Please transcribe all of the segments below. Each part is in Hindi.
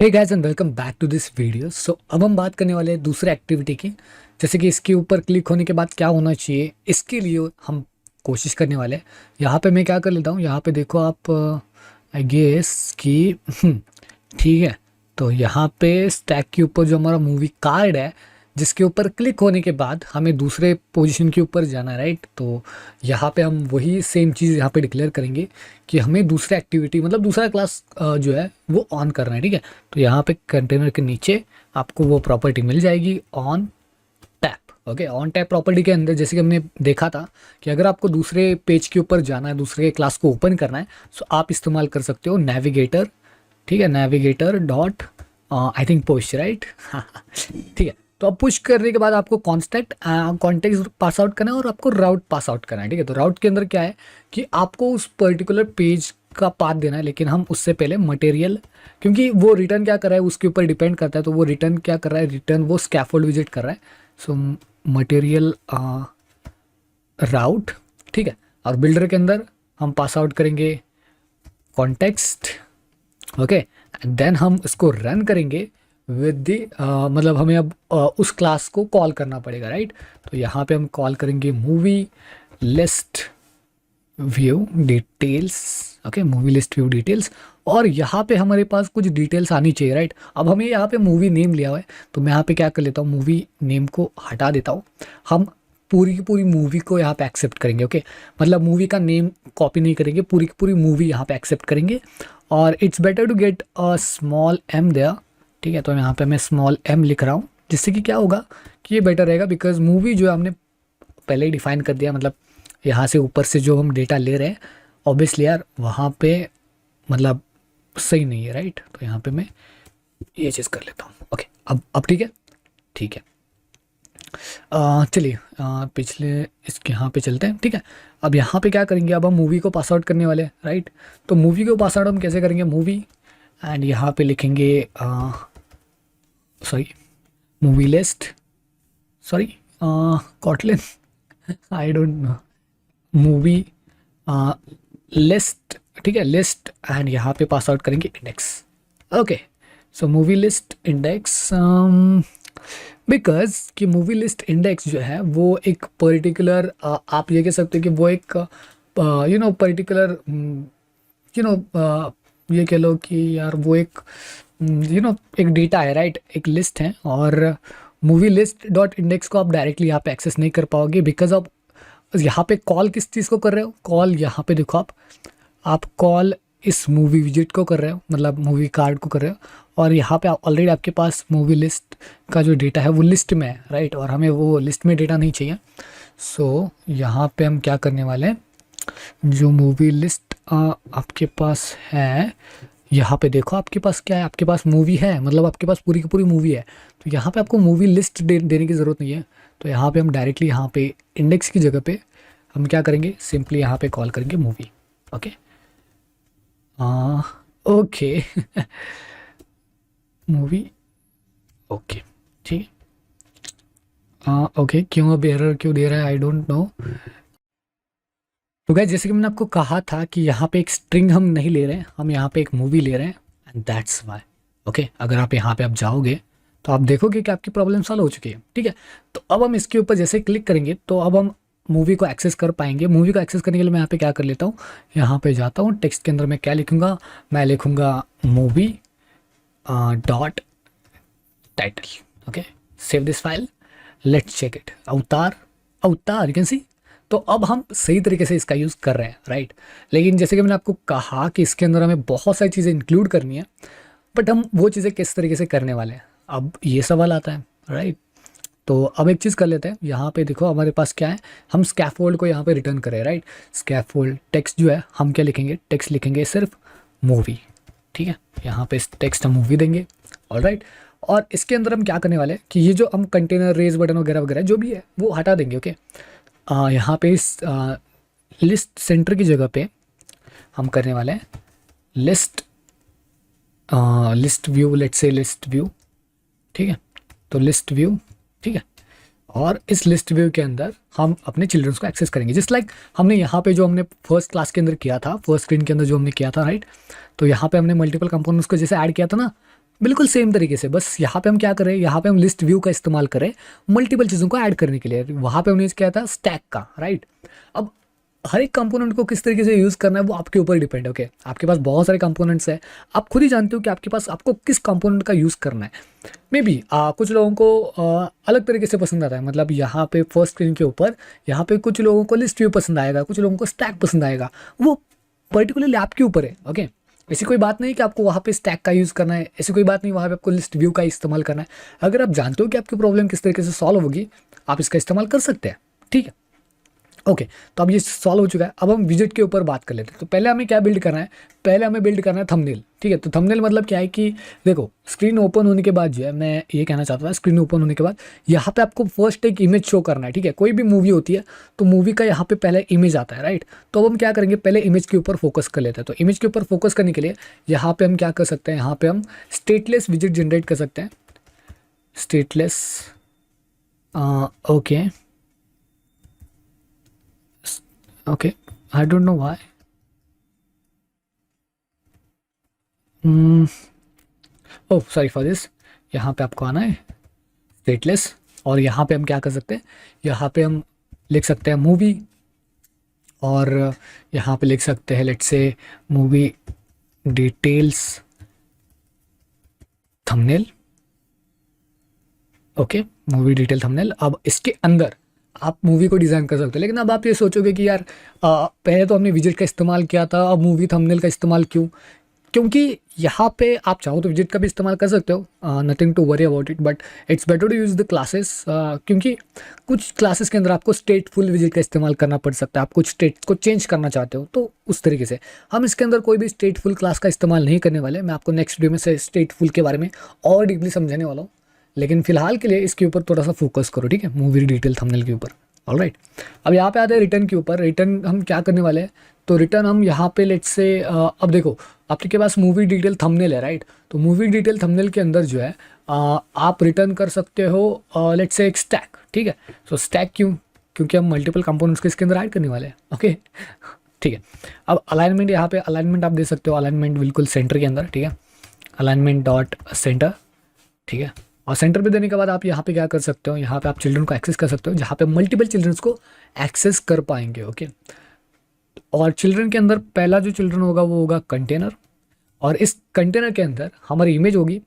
Hey guys and welcome back to this video. So अब हम बात करने वाले हैं दूसरे एक्टिविटी की, जैसे कि इसके ऊपर क्लिक होने के बाद क्या होना चाहिए। इसके लिए हम कोशिश करने वाले हैं। यहाँ पे मैं क्या कर लेता हूँ, यहाँ पे देखो आप, आई गेस कि ठीक है। तो यहाँ पे स्टैक के ऊपर जो हमारा मूवी कार्ड है, जिसके ऊपर क्लिक होने के बाद हमें दूसरे पोजीशन के ऊपर जाना है, राइट। तो यहाँ पे हम वही सेम चीज़ यहाँ पे डिक्लेयर करेंगे कि हमें दूसरा एक्टिविटी मतलब दूसरा क्लास जो है वो ऑन करना है, ठीक है। तो यहाँ पे कंटेनर के नीचे आपको वो प्रॉपर्टी मिल जाएगी on tap. Okay, on tap property के अंदर जैसे कि हमने देखा था कि अगर आपको दूसरे पेज के ऊपर जाना है, दूसरे क्लास को ओपन करना है, तो आप इस्तेमाल कर सकते हो नेविगेटर, ठीक है। Navigator dot I think push, right. ठीक है। तो अब पुश करने के बाद आपको कॉन्टेक्स्ट पास आउट करना है और आपको राउट पास आउट करना है, ठीक है। तो राउट के अंदर क्या है कि आपको उस पर्टिकुलर पेज का पाथ देना है, लेकिन हम उससे पहले मटेरियल, क्योंकि वो रिटर्न क्या कर रहा है उसके ऊपर डिपेंड करता है। तो वो रिटर्न क्या कर रहा है, रिटर्न वो स्कैफोल्ड विजिट कर रहा है। सो मटेरियल राउट, ठीक है। और बिल्डर के अंदर हम पास आउट करेंगे कॉन्टेक्स्ट, ओके। एंड देन हम इसको रन करेंगे विद द मतलब हमें अब उस क्लास को कॉल करना पड़ेगा, राइट। तो यहाँ पे हम कॉल करेंगे movie list view details, okay, movie list view details. और यहाँ पे हमारे पास कुछ डिटेल्स आनी चाहिए, राइट। अब हमें यहाँ पे मूवी नेम लिया हुआ है, तो मैं यहाँ पे क्या कर लेता हूँ, मूवी नेम को हटा देता हूँ। हम पूरी की पूरी मूवी को यहाँ पे एक्सेप्ट करेंगे, ओके। मतलब मूवी का नेम कॉपी नहीं करेंगे, पूरी की पूरी मूवी यहाँ पे एक्सेप्ट करेंगे। और it's better to get a small M there, ठीक है। तो यहाँ पे मैं स्मॉल एम लिख रहा हूँ, जिससे कि क्या होगा कि ये बेटर रहेगा, बिकॉज मूवी जो है हमने पहले ही डिफाइन कर दिया। मतलब यहाँ से ऊपर से जो हम डेटा ले रहे हैं, ऑब्वियसली यार वहाँ पे मतलब सही नहीं है, राइट। तो यहाँ पे मैं ये चीज़ कर लेता हूँ, ओके। अब ठीक है, ठीक है। चलिए पिछले इसके यहाँ पे चलते हैं, ठीक है। अब यहाँ पे क्या करेंगे, अब हम मूवी को पास आउट करने वाले हैं, राइट। तो मूवी को पास आउट हम कैसे करेंगे, मूवी एंड यहाँ पे लिखेंगे sorry movie list, sorry Kotlin, I don't know, movie list, ठीक है, लिस्ट। एंड यहाँ पे पास आउट करेंगे index, okay. So movie list index, because कि मूवी लिस्ट इंडेक्स जो है वो एक पर्टिकुलर, आप ये कह सकते हो कि वो एक पर्टिकुलर ये कह लो कि यार वो एक एक डेटा है, राइट, एक लिस्ट है। और मूवी लिस्ट डॉट इंडेक्स को आप डायरेक्टली यहाँ पे एक्सेस नहीं कर पाओगे, बिकॉज आप यहाँ पे कॉल किस चीज़ को कर रहे हो, कॉल यहाँ पे देखो आप कॉल इस मूवी विजिट को कर रहे हो, मतलब मूवी कार्ड को कर रहे हो। और यहाँ पे ऑलरेडी आपके पास मूवी लिस्ट का जो डेटा है वो लिस्ट में है, राइट। और हमें वो लिस्ट में डेटा नहीं चाहिए। सो यहाँ पे हम क्या करने वाले हैं, जो मूवी लिस्ट आपके पास है, यहाँ पे देखो आपके पास क्या है, आपके पास मूवी है, मतलब आपके पास पूरी की पूरी मूवी है। तो यहाँ पे आपको मूवी लिस्ट देने की ज़रूरत नहीं है। तो यहाँ पे हम डायरेक्टली यहाँ पे इंडेक्स की जगह पे हम क्या करेंगे, सिंपली यहाँ पे कॉल करेंगे movie, okay. Okay movie, okay, ठीक है। ओके, क्यों अब एरर क्यों दे रहा है, आई डोंट नो। तो गाइस, जैसे कि मैंने आपको कहा था कि यहाँ पे एक स्ट्रिंग हम नहीं ले रहे हैं, हम यहाँ पे एक मूवी ले रहे हैं, एंड दैट्स वाई, ओके। अगर आप यहाँ पे आप जाओगे तो आप देखोगे कि आपकी प्रॉब्लम सॉल्व हो चुकी है, ठीक है। तो अब हम इसके ऊपर जैसे क्लिक करेंगे तो अब हम मूवी को एक्सेस कर पाएंगे। मूवी को एक्सेस करने के लिए मैं यहाँ पे क्या कर लेता हूँ, यहाँ पे जाता हूँ, टेक्स्ट के अंदर मैं क्या लिखूँगा, मैं लिखूँगा movie dot title, okay. Save this file, let's check it, Avatar, Avatar, you can सी। तो अब हम सही तरीके से इसका यूज़ कर रहे हैं, राइट। लेकिन जैसे कि मैंने आपको कहा कि इसके अंदर हमें बहुत सारी चीज़ें इंक्लूड करनी है, बट हम वो चीज़ें किस तरीके से करने वाले हैं, अब ये सवाल आता है, राइट। तो अब एक चीज़ कर लेते हैं, यहाँ पे देखो हमारे पास क्या है, हम स्कैफोल्ड को यहाँ पे रिटर्न करें, राइट। स्कैफोल्ड टेक्स्ट जो है हम क्या लिखेंगे, टेक्स्ट लिखेंगे सिर्फ मूवी, ठीक है। यहाँ पे टेक्स्ट हम मूवी देंगे, ऑलराइट। और इसके अंदर हम क्या करने वाले हैं कि ये जो हम कंटेनर रेज बटन वगैरह वगैरह जो भी है वो हटा देंगे, ओके। यहाँ पे इस लिस्ट सेंटर की जगह पे हम करने वाले हैं list list view, let's say list view, ठीक है। तो लिस्ट व्यू, ठीक है। और इस लिस्ट व्यू के अंदर हम अपने चिल्ड्रंस को एक्सेस करेंगे, जस्ट लाइक हमने यहाँ पे जो हमने फर्स्ट क्लास के अंदर किया था, फर्स्ट स्क्रीन के अंदर जो हमने किया था, राइट। तो यहाँ पे हमने मल्टीपल कंपोनेंट्स को जैसे ऐड किया था ना, बिल्कुल सेम तरीके से, बस यहाँ पे हम क्या करें, यहाँ पे हम लिस्ट व्यू का इस्तेमाल करें मल्टीपल चीज़ों को ऐड करने के लिए। वहाँ पे हमने क्या था, स्टैक का, राइट। अब हर एक कंपोनेंट को किस तरीके से यूज़ करना है वो आपके ऊपर डिपेंड है। ओके, आपके पास बहुत सारे कंपोनेंट्स हैं, आप खुद ही जानते हो कि आपके पास आपको किस कंपोनेंट का यूज़ करना है। मे बी कुछ लोगों को अलग तरीके से पसंद आता है, मतलब यहाँ पे फर्स्ट स्क्रीन के ऊपर यहाँ पे कुछ लोगों को लिस्ट व्यू पसंद आएगा, कुछ लोगों को स्टैक पसंद आएगा, वो पर्टिकुलरली आपके ऊपर है। ओके, ऐसी कोई बात नहीं कि आपको वहाँ पे स्टैक का यूज़ करना है, ऐसी कोई बात नहीं वहाँ पे आपको लिस्ट व्यू का इस्तेमाल करना है। अगर आप जानते हो कि आपकी प्रॉब्लम किस तरीके से सॉल्व होगी, आप इसका इस्तेमाल कर सकते हैं, ठीक है। ओके, तो अब ये सॉल्व हो चुका है। अब हम विजिट के ऊपर बात कर लेते हैं। तो पहले हमें क्या बिल्ड करना है, पहले हमें बिल्ड करना है थंबनेल, ठीक है। तो थंबनेल मतलब क्या है कि देखो, स्क्रीन ओपन होने के बाद जो है, मैं ये कहना चाहता था, स्क्रीन ओपन होने के बाद यहाँ पे आपको फर्स्ट एक इमेज शो करना है, ठीक है। कोई भी मूवी होती है तो मूवी का यहाँ पे पहले इमेज आता है, राइट। तो अब हम क्या करेंगे, पहले इमेज के ऊपर फोकस कर लेते हैं। तो इमेज के ऊपर फोकस करने के लिए यहाँ पे हम क्या कर सकते हैं, यहाँ पे हम स्टेटलेस विजिट जनरेट कर सकते हैं, stateless, okay okay, I don't know why. Oh sorry for this। यहाँ पे आपको आना है स्टेटलेस, और यहाँ पे हम क्या कर सकते हैं, यहाँ पे हम लिख सकते हैं मूवी, और यहाँ पे लिख सकते हैं let's say movie details thumbnail. Okay, movie detail thumbnail. अब इसके अंदर आप मूवी को डिज़ाइन कर सकते हो, लेकिन अब आप ये सोचोगे कि यार पहले तो हमने विजिट का इस्तेमाल किया था, अब मूवी थंबनेल का इस्तेमाल क्यों? क्योंकि यहाँ पे आप चाहो तो विजिट का भी इस्तेमाल कर सकते हो, nothing to worry about it, but it's better to use the classes, क्योंकि कुछ क्लासेस के अंदर आपको स्टेटफुल विजिट का इस्तेमाल करना पड़ सकता है। आप कुछ स्टेट को चेंज करना चाहते हो तो उस तरीके से हम इसके अंदर कोई भी स्टेटफुल क्लास का इस्तेमाल नहीं करने वाले। मैं आपको नेक्स्ट वीडियो में से स्टेटफुल के बारे में और डीपली समझाने वाला हूँ, लेकिन फिलहाल के लिए इसके ऊपर थोड़ा सा फोकस करो, ठीक है, मूवी डिटेल थंबनेल के ऊपर। ऑलराइट, अब यहाँ पे आते हैं रिटर्न के ऊपर। रिटर्न हम क्या करने वाले हैं, तो रिटर्न हम यहाँ पे लेट्स से अब देखो आपके पास मूवी डिटेल थंबनेल है, राइट। तो मूवी डिटेल थंबनेल के अंदर जो है आप रिटर्न कर सकते हो लेट्स से एक स्टैक, ठीक है। सो स्टैक क्यों, क्योंकि हम मल्टीपल कंपोनेंट्स को इसके अंदर ऐड करने वाले हैं। ओके, ठीक है। अब अलाइनमेंट, यहाँ पे अलाइनमेंट आप दे सकते हो, अलाइनमेंट बिल्कुल सेंटर के अंदर, ठीक है, अलाइनमेंट डॉट सेंटर, ठीक है। और सेंटर पे देने के बाद आप यहाँ पे क्या कर सकते हो, यहाँ पे आप चिल्ड्रन को एक्सेस कर सकते हो, जहाँ पे मल्टीपल चिल्ड्रंस को एक्सेस कर पाएंगे। ओके, और चिल्ड्रन के अंदर पहला जो चिल्ड्रन होगा वो होगा कंटेनर, और इस कंटेनर के अंदर हमारी इमेज होगी।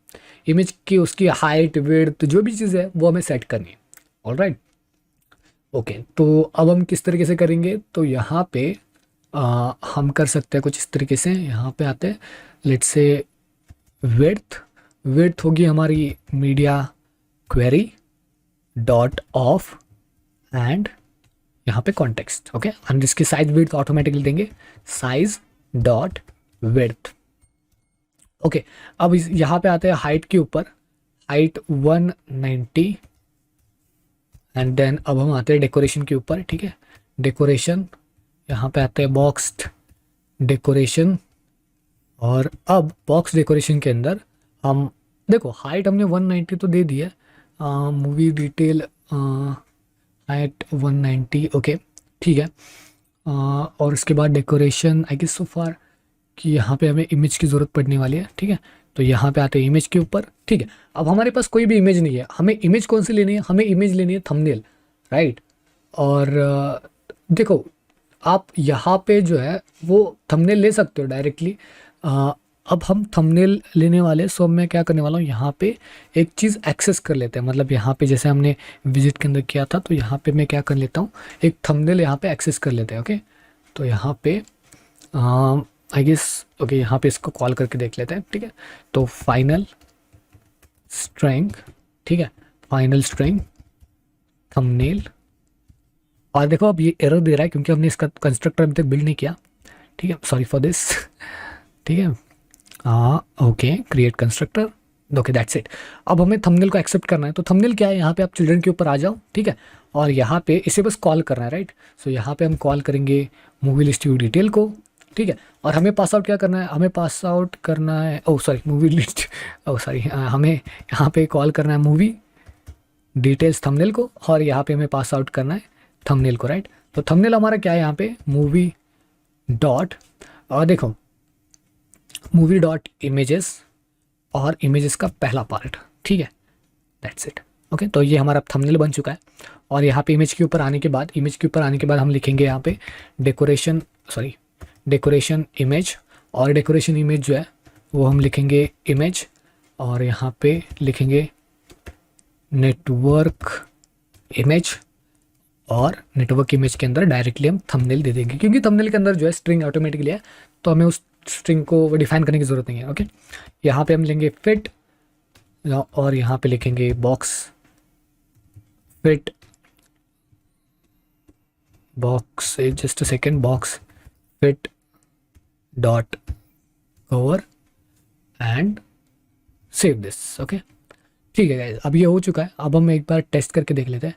इमेज की उसकी हाइट विड्थ जो भी चीज़ है वो हमें सेट करनी है। ऑलराइट, ओके, तो अब हम किस तरीके से करेंगे, तो यहाँ पे हम कर सकते हैं कुछ इस तरीके से। यहाँ पे आते हैं लेट्स से विड्थ, विड्थ होगी हमारी media query dot of and यहाँ पे कॉन्टेक्स्ट। ओके, हम इसकी साइज विड्थ ऑटोमेटिकली देंगे, साइज डॉट विड्थ। ओके, अब यहाँ पे आते हैं हाइट के ऊपर, हाइट 190, एंड देन अब हम आते हैं डेकोरेशन के ऊपर, ठीक है। डेकोरेशन यहाँ पे आते हैं बॉक्स्ड डेकोरेशन, और अब बॉक्स डेकोरेशन के अंदर हम देखो हाइट हमने 190 तो दे दी है, मूवी डिटेल हाइट 190, ओके, ठीक है। और उसके बाद डेकोरेशन आई गेस सो फार कि यहाँ पे हमें इमेज की ज़रूरत पड़ने वाली है, ठीक है। तो यहाँ पे आते हैं इमेज के ऊपर, ठीक है। अब हमारे पास कोई भी इमेज नहीं है, हमें इमेज कौन सी लेनी है, हमें इमेज लेनी है थंबनेल, राइट। और देखो आप यहाँ पे जो है वो थंबनेल ले सकते हो डायरेक्टली। अब हम थंबनेल लेने वाले, सो मैं क्या करने वाला हूँ, यहाँ पे एक चीज़ एक्सेस कर लेते हैं, मतलब यहाँ पे जैसे हमने विजिट के अंदर किया था, तो यहाँ पे मैं क्या कर लेता हूँ, एक थंबनेल यहाँ पे एक्सेस कर लेते हैं। ओके, तो यहाँ पे आई गेस ओके, यहाँ पे इसको कॉल करके देख लेते हैं, ठीक है। तो फाइनल स्ट्रिंग, ठीक है, फाइनल स्ट्रिंग थंबनेल, और देखो अब ये एरर दे रहा है क्योंकि हमने इसका कंस्ट्रक्टर अभी तक बिल्ड नहीं किया, ठीक है, सॉरी फॉर दिस, ठीक है। Okay, create constructor, okay that's it. अब हमें थंबनेल को एक्सेप्ट करना है, तो थंबनेल क्या है, यहाँ पे आप चिल्ड्रन के ऊपर आ जाओ, ठीक है, और यहाँ पे इसे बस कॉल करना है, राइट। सो यहाँ पे हम कॉल करेंगे मूवी लिस्ट व्यू डिटेल को, ठीक है। और हमें पास आउट क्या करना है, हमें पास आउट करना है, oh sorry movie list, oh sorry, हमें यहाँ पे कॉल करना है मूवी डिटेल्स थंबनेल को, और यहाँ पे हमें पास आउट करना है थंबनेल को, राइट। तो थंबनेल हमारा क्या है यहाँ पे, मूवी डॉट, और देखो मूवी डॉट इमेजेस, और इमेजेस का पहला पार्ट, ठीक है, दैट्स इट। ओके, तो ये हमारा थंबनेल बन चुका है। और यहाँ पे इमेज के ऊपर आने के बाद, हम लिखेंगे यहाँ पे डेकोरेशन इमेज। और डेकोरेशन इमेज जो है वो हम लिखेंगे इमेज, और यहाँ पे लिखेंगे नेटवर्क इमेज। और नेटवर्क इमेज के अंदर डायरेक्टली हम थंबनेल दे देंगे, क्योंकि थंबनेल के अंदर जो है स्ट्रिंग ऑटोमेटिकली है, तो हमें उस स्ट्रिंग को डिफाइन करने की ज़रूरत नहीं है। ओके, यहाँ पे हम लेंगे फिट, और यहाँ पे लिखेंगे box fit, box just a second, box fit dot cover and save this. Okay, ठीक है गाइज, अब ये हो चुका है। अब हम एक बार टेस्ट करके देख लेते हैं।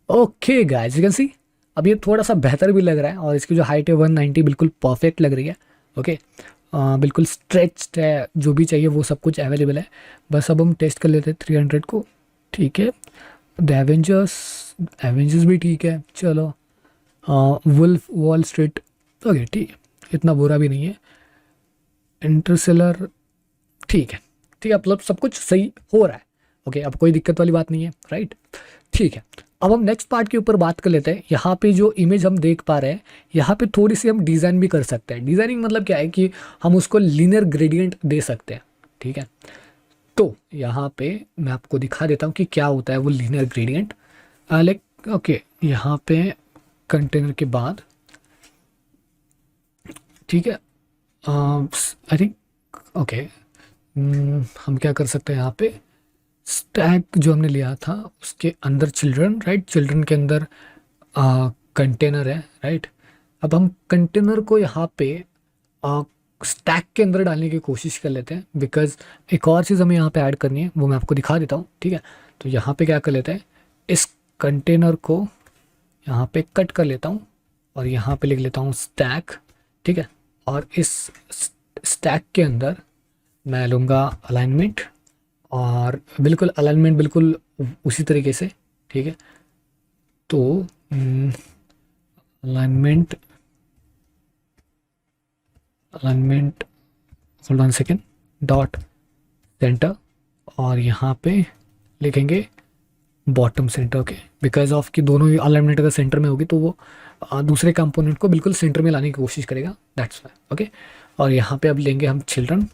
Okay guys, you can see अब ये थोड़ा सा बेहतर भी लग रहा है, और इसकी जो हाइट है 190 बिल्कुल परफेक्ट लग रही है। ओके, बिल्कुल स्ट्रेच्ड है, जो भी चाहिए वो सब कुछ अवेलेबल है। बस अब हम टेस्ट कर लेते हैं 300 को। ठीक है, द एवेंजर्स भी ठीक है, चलो। वुल्फ वॉल स्ट्रीट, ओके ठीक है, इतना बुरा भी नहीं है। इंटरस्टेलर, ठीक है, मतलब सब कुछ सही हो रहा है। ओके, अब कोई दिक्कत वाली बात नहीं है, राइट। ठीक है, अब हम नेक्स्ट पार्ट के ऊपर बात कर लेते हैं। यहाँ पे जो इमेज हम देख पा रहे हैं, यहाँ पे थोड़ी सी हम डिज़ाइन भी कर सकते हैं। डिज़ाइनिंग मतलब क्या है कि हम उसको लीनियर ग्रेडियंट दे सकते हैं, ठीक है। तो यहाँ पे मैं आपको दिखा देता हूँ कि क्या होता है वो लीनियर ग्रेडियंट। लाइक ओके, यहाँ पे कंटेनर के बाद, ठीक है, आई थिंक ओके, हम क्या कर सकते हैं, यहाँ पे स्टैक जो हमने लिया था उसके अंदर चिल्ड्रन, राइट, चिल्ड्रन के अंदर कंटेनर है, राइट। अब हम कंटेनर को यहाँ पे स्टैक के अंदर डालने की कोशिश कर लेते हैं, बिकॉज एक और चीज़ हमें यहाँ पे ऐड करनी है, वो मैं आपको दिखा देता हूँ, ठीक है। तो यहाँ पे क्या कर लेते हैं, इस कंटेनर को यहाँ पे कट कर लेता हूँ, और यहाँ पे लिख लेता हूँ स्टैक, ठीक है। और इस स्टैक के अंदर मैं लूँगा अलाइनमेंट, और बिल्कुल अलाइनमेंट बिल्कुल उसी तरीके से, ठीक है। तो alignment hold on second, dot centre, और यहाँ पे लिखेंगे bottom centre, okay, because of कि दोनों ही अलाइनमेंट अगर सेंटर में होगी तो वो दूसरे कंपोनेंट को बिल्कुल सेंटर में लाने की कोशिश करेगा, दैट्स वाई। ओके, और यहाँ पे अब लेंगे हम चिल्ड्रन,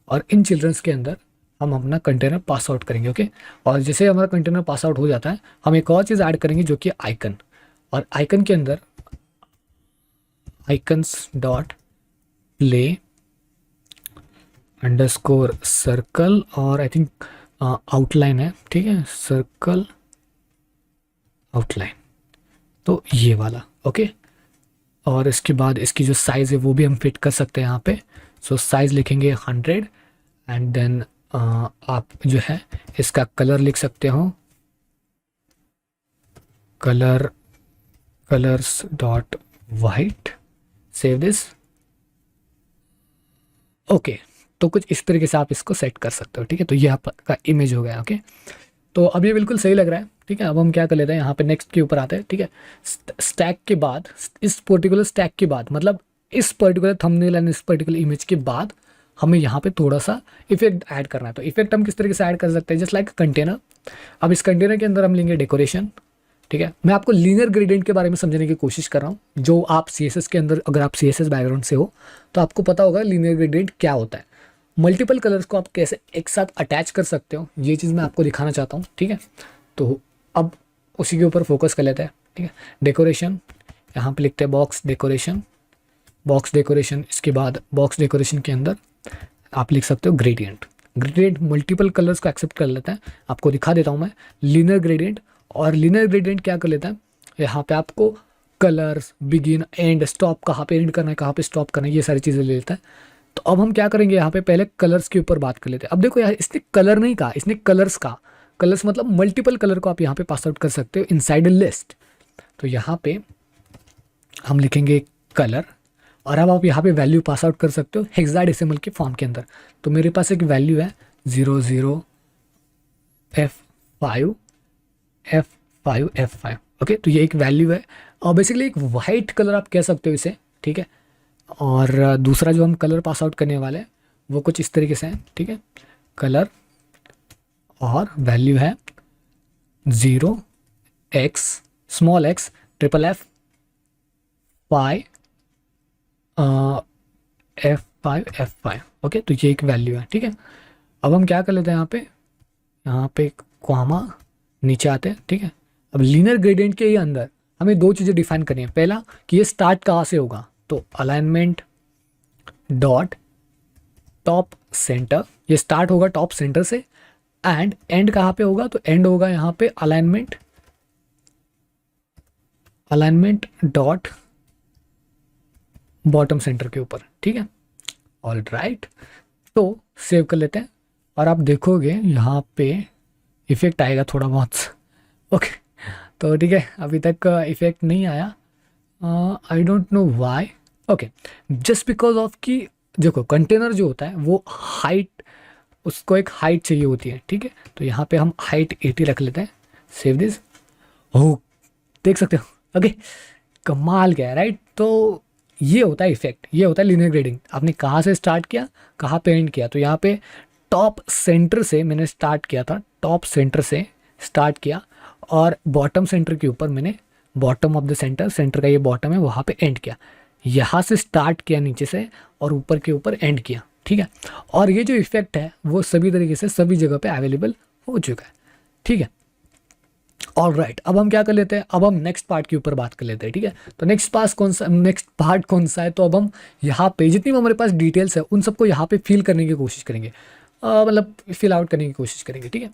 और इन चिल्ड्रंस के अंदर हम अपना कंटेनर पास आउट करेंगे। ओके, और जैसे हमारा कंटेनर पास आउट हो जाता है, हम एक और चीज़ ऐड करेंगे जो कि आइकन, और आइकन के अंदर icons dot play underscore circle, और आई थिंक आउटलाइन है, ठीक है, सर्कल आउटलाइन, तो ये वाला। ओके, और इसके बाद इसकी जो साइज़ है वो भी हम फिट कर सकते हैं यहाँ पे। सो साइज़ लिखेंगे 100, एंड देन आप जो है इसका कलर लिख सकते हो, colours dot white, save this. Okay, तो कुछ इस तरीके से आप इसको सेट कर सकते हो, ठीक है। तो ये आपका इमेज हो गया। ओके, तो अब ये बिल्कुल सही लग रहा है, ठीक है। अब हम क्या कर लेते हैं, यहाँ पे नेक्स्ट के ऊपर आते हैं, ठीक है। स्टैक के बाद, इस पर्टिकुलर स्टैक के बाद, मतलब इस पर्टिकुलर थंबनेल एंड इस पर्टिकुलर इमेज के बाद हमें यहाँ पे थोड़ा सा इफेक्ट ऐड करना है। तो इफेक्ट हम किस तरीके से ऐड कर सकते हैं, जस्ट लाइक कंटेनर। अब इस कंटेनर के अंदर हम लेंगे डेकोरेशन, ठीक है। मैं आपको लीनियर ग्रेडियंट के बारे में समझने की कोशिश कर रहा हूँ। जो आप CSS के अंदर, अगर आप CSS बैकग्राउंड से हो तो आपको पता होगा लीनियर ग्रेडियंट क्या होता है। मल्टीपल कलर्स को आप कैसे एक साथ अटैच कर सकते हो, ये चीज़ मैं आपको दिखाना चाहता हूँ, ठीक है। तो अब उसी के ऊपर फोकस कर लेते हैं, ठीक है। डेकोरेशन, यहाँ पे लिखते हैं बॉक्स डेकोरेशन, इसके बाद बॉक्स डेकोरेशन के अंदर आप लिख सकते हो ग्रेडियंट मल्टीपल कलर्स को एक्सेप्ट कर लेता है। आपको दिखा देता हूँ मैं लीनियर ग्रेडियंट। और लीनियर ग्रेडियंट क्या कर लेता है, यहाँ पे आपको कलर्स, बिगिन, एंड, स्टॉप, कहाँ पे एंड करना है, कहाँ पे स्टॉप करना है, ये सारी चीज़ें ले लेता है। तो अब हम क्या करेंगे, यहाँ पे पहले कलर्स के ऊपर बात कर लेते हैं। अब देखो यार, इसने कलर नहीं कहा, इसने कलर्स कहा। कलर्स मतलब मल्टीपल कलर को आप यहाँ पे पास आउट कर सकते हो इनसाइड अ लिस्ट। तो यहाँ पे हम लिखेंगे कलर, और अब आप यहाँ पे वैल्यू पास आउट कर सकते हो हेक्साडेसिमल के फॉर्म के अंदर। तो मेरे पास एक वैल्यू है 00F5F5F5। ओके, तो ये एक वैल्यू है, और बेसिकली एक वाइट कलर आप कह सकते हो इसे, ठीक है। और दूसरा जो हम कलर पास आउट करने वाले हैं वो कुछ इस तरीके से है, ठीक है। कलर और वैल्यू है 0x small x triple F five F5 okay. तो ये एक वैल्यू है, ठीक है। अब हम क्या कर लेते हैं यहाँ पे कॉमा नीचे आते हैं, ठीक है। अब लीनियर ग्रेडियंट के ही अंदर हमें दो चीज़ें डिफाइन करनी है। पहला कि ये स्टार्ट कहाँ से होगा, तो अलाइनमेंट डॉट टॉप सेंटर, ये स्टार्ट होगा टॉप सेंटर से, एंड एंड कहाँ पे होगा, तो एंड होगा यहाँ पे अलाइनमेंट डॉट बॉटम सेंटर के ऊपर, ठीक है। ऑल राइट, तो सेव कर लेते हैं और आप देखोगे यहाँ पे इफेक्ट आएगा थोड़ा बहुत, ओके। तो ठीक है, अभी तक इफेक्ट नहीं आया, I don't know why, okay. Just because of कि देखो कंटेनर जो होता है वो हाइट, उसको एक हाइट चाहिए होती है, ठीक है। तो यहाँ पे हम हाइट 80 रख लेते हैं, सेव दिस। ओह, देख सकते हो, ओके। कमाल क्या है, राइट। तो ये होता है इफेक्ट, ये होता है लीनियर ग्रेडिंग। आपने कहाँ से स्टार्ट किया, कहाँ पे एंड किया। तो यहाँ पे टॉप सेंटर से मैंने स्टार्ट किया था, टॉप सेंटर से स्टार्ट किया, और बॉटम सेंटर के ऊपर मैंने बॉटम ऑफ द सेंटर का ये बॉटम है वहाँ पे एंड किया। यहाँ से स्टार्ट किया नीचे से और ऊपर के ऊपर एंड किया, ठीक है। और ये जो इफेक्ट है वो सभी तरीके से सभी जगह पे अवेलेबल हो चुका है, ठीक है। ऑल राइट, अब हम क्या कर लेते हैं, अब हम नेक्स्ट पार्ट के ऊपर बात कर लेते हैं, ठीक है। तो नेक्स्ट पार्ट कौन सा है, तो अब हम यहाँ पे जितनी भी हमारे पास डिटेल्स है उन सबको यहाँ पे फिल करने की कोशिश करेंगे, मतलब फिल आउट करने की कोशिश करेंगे, ठीक है।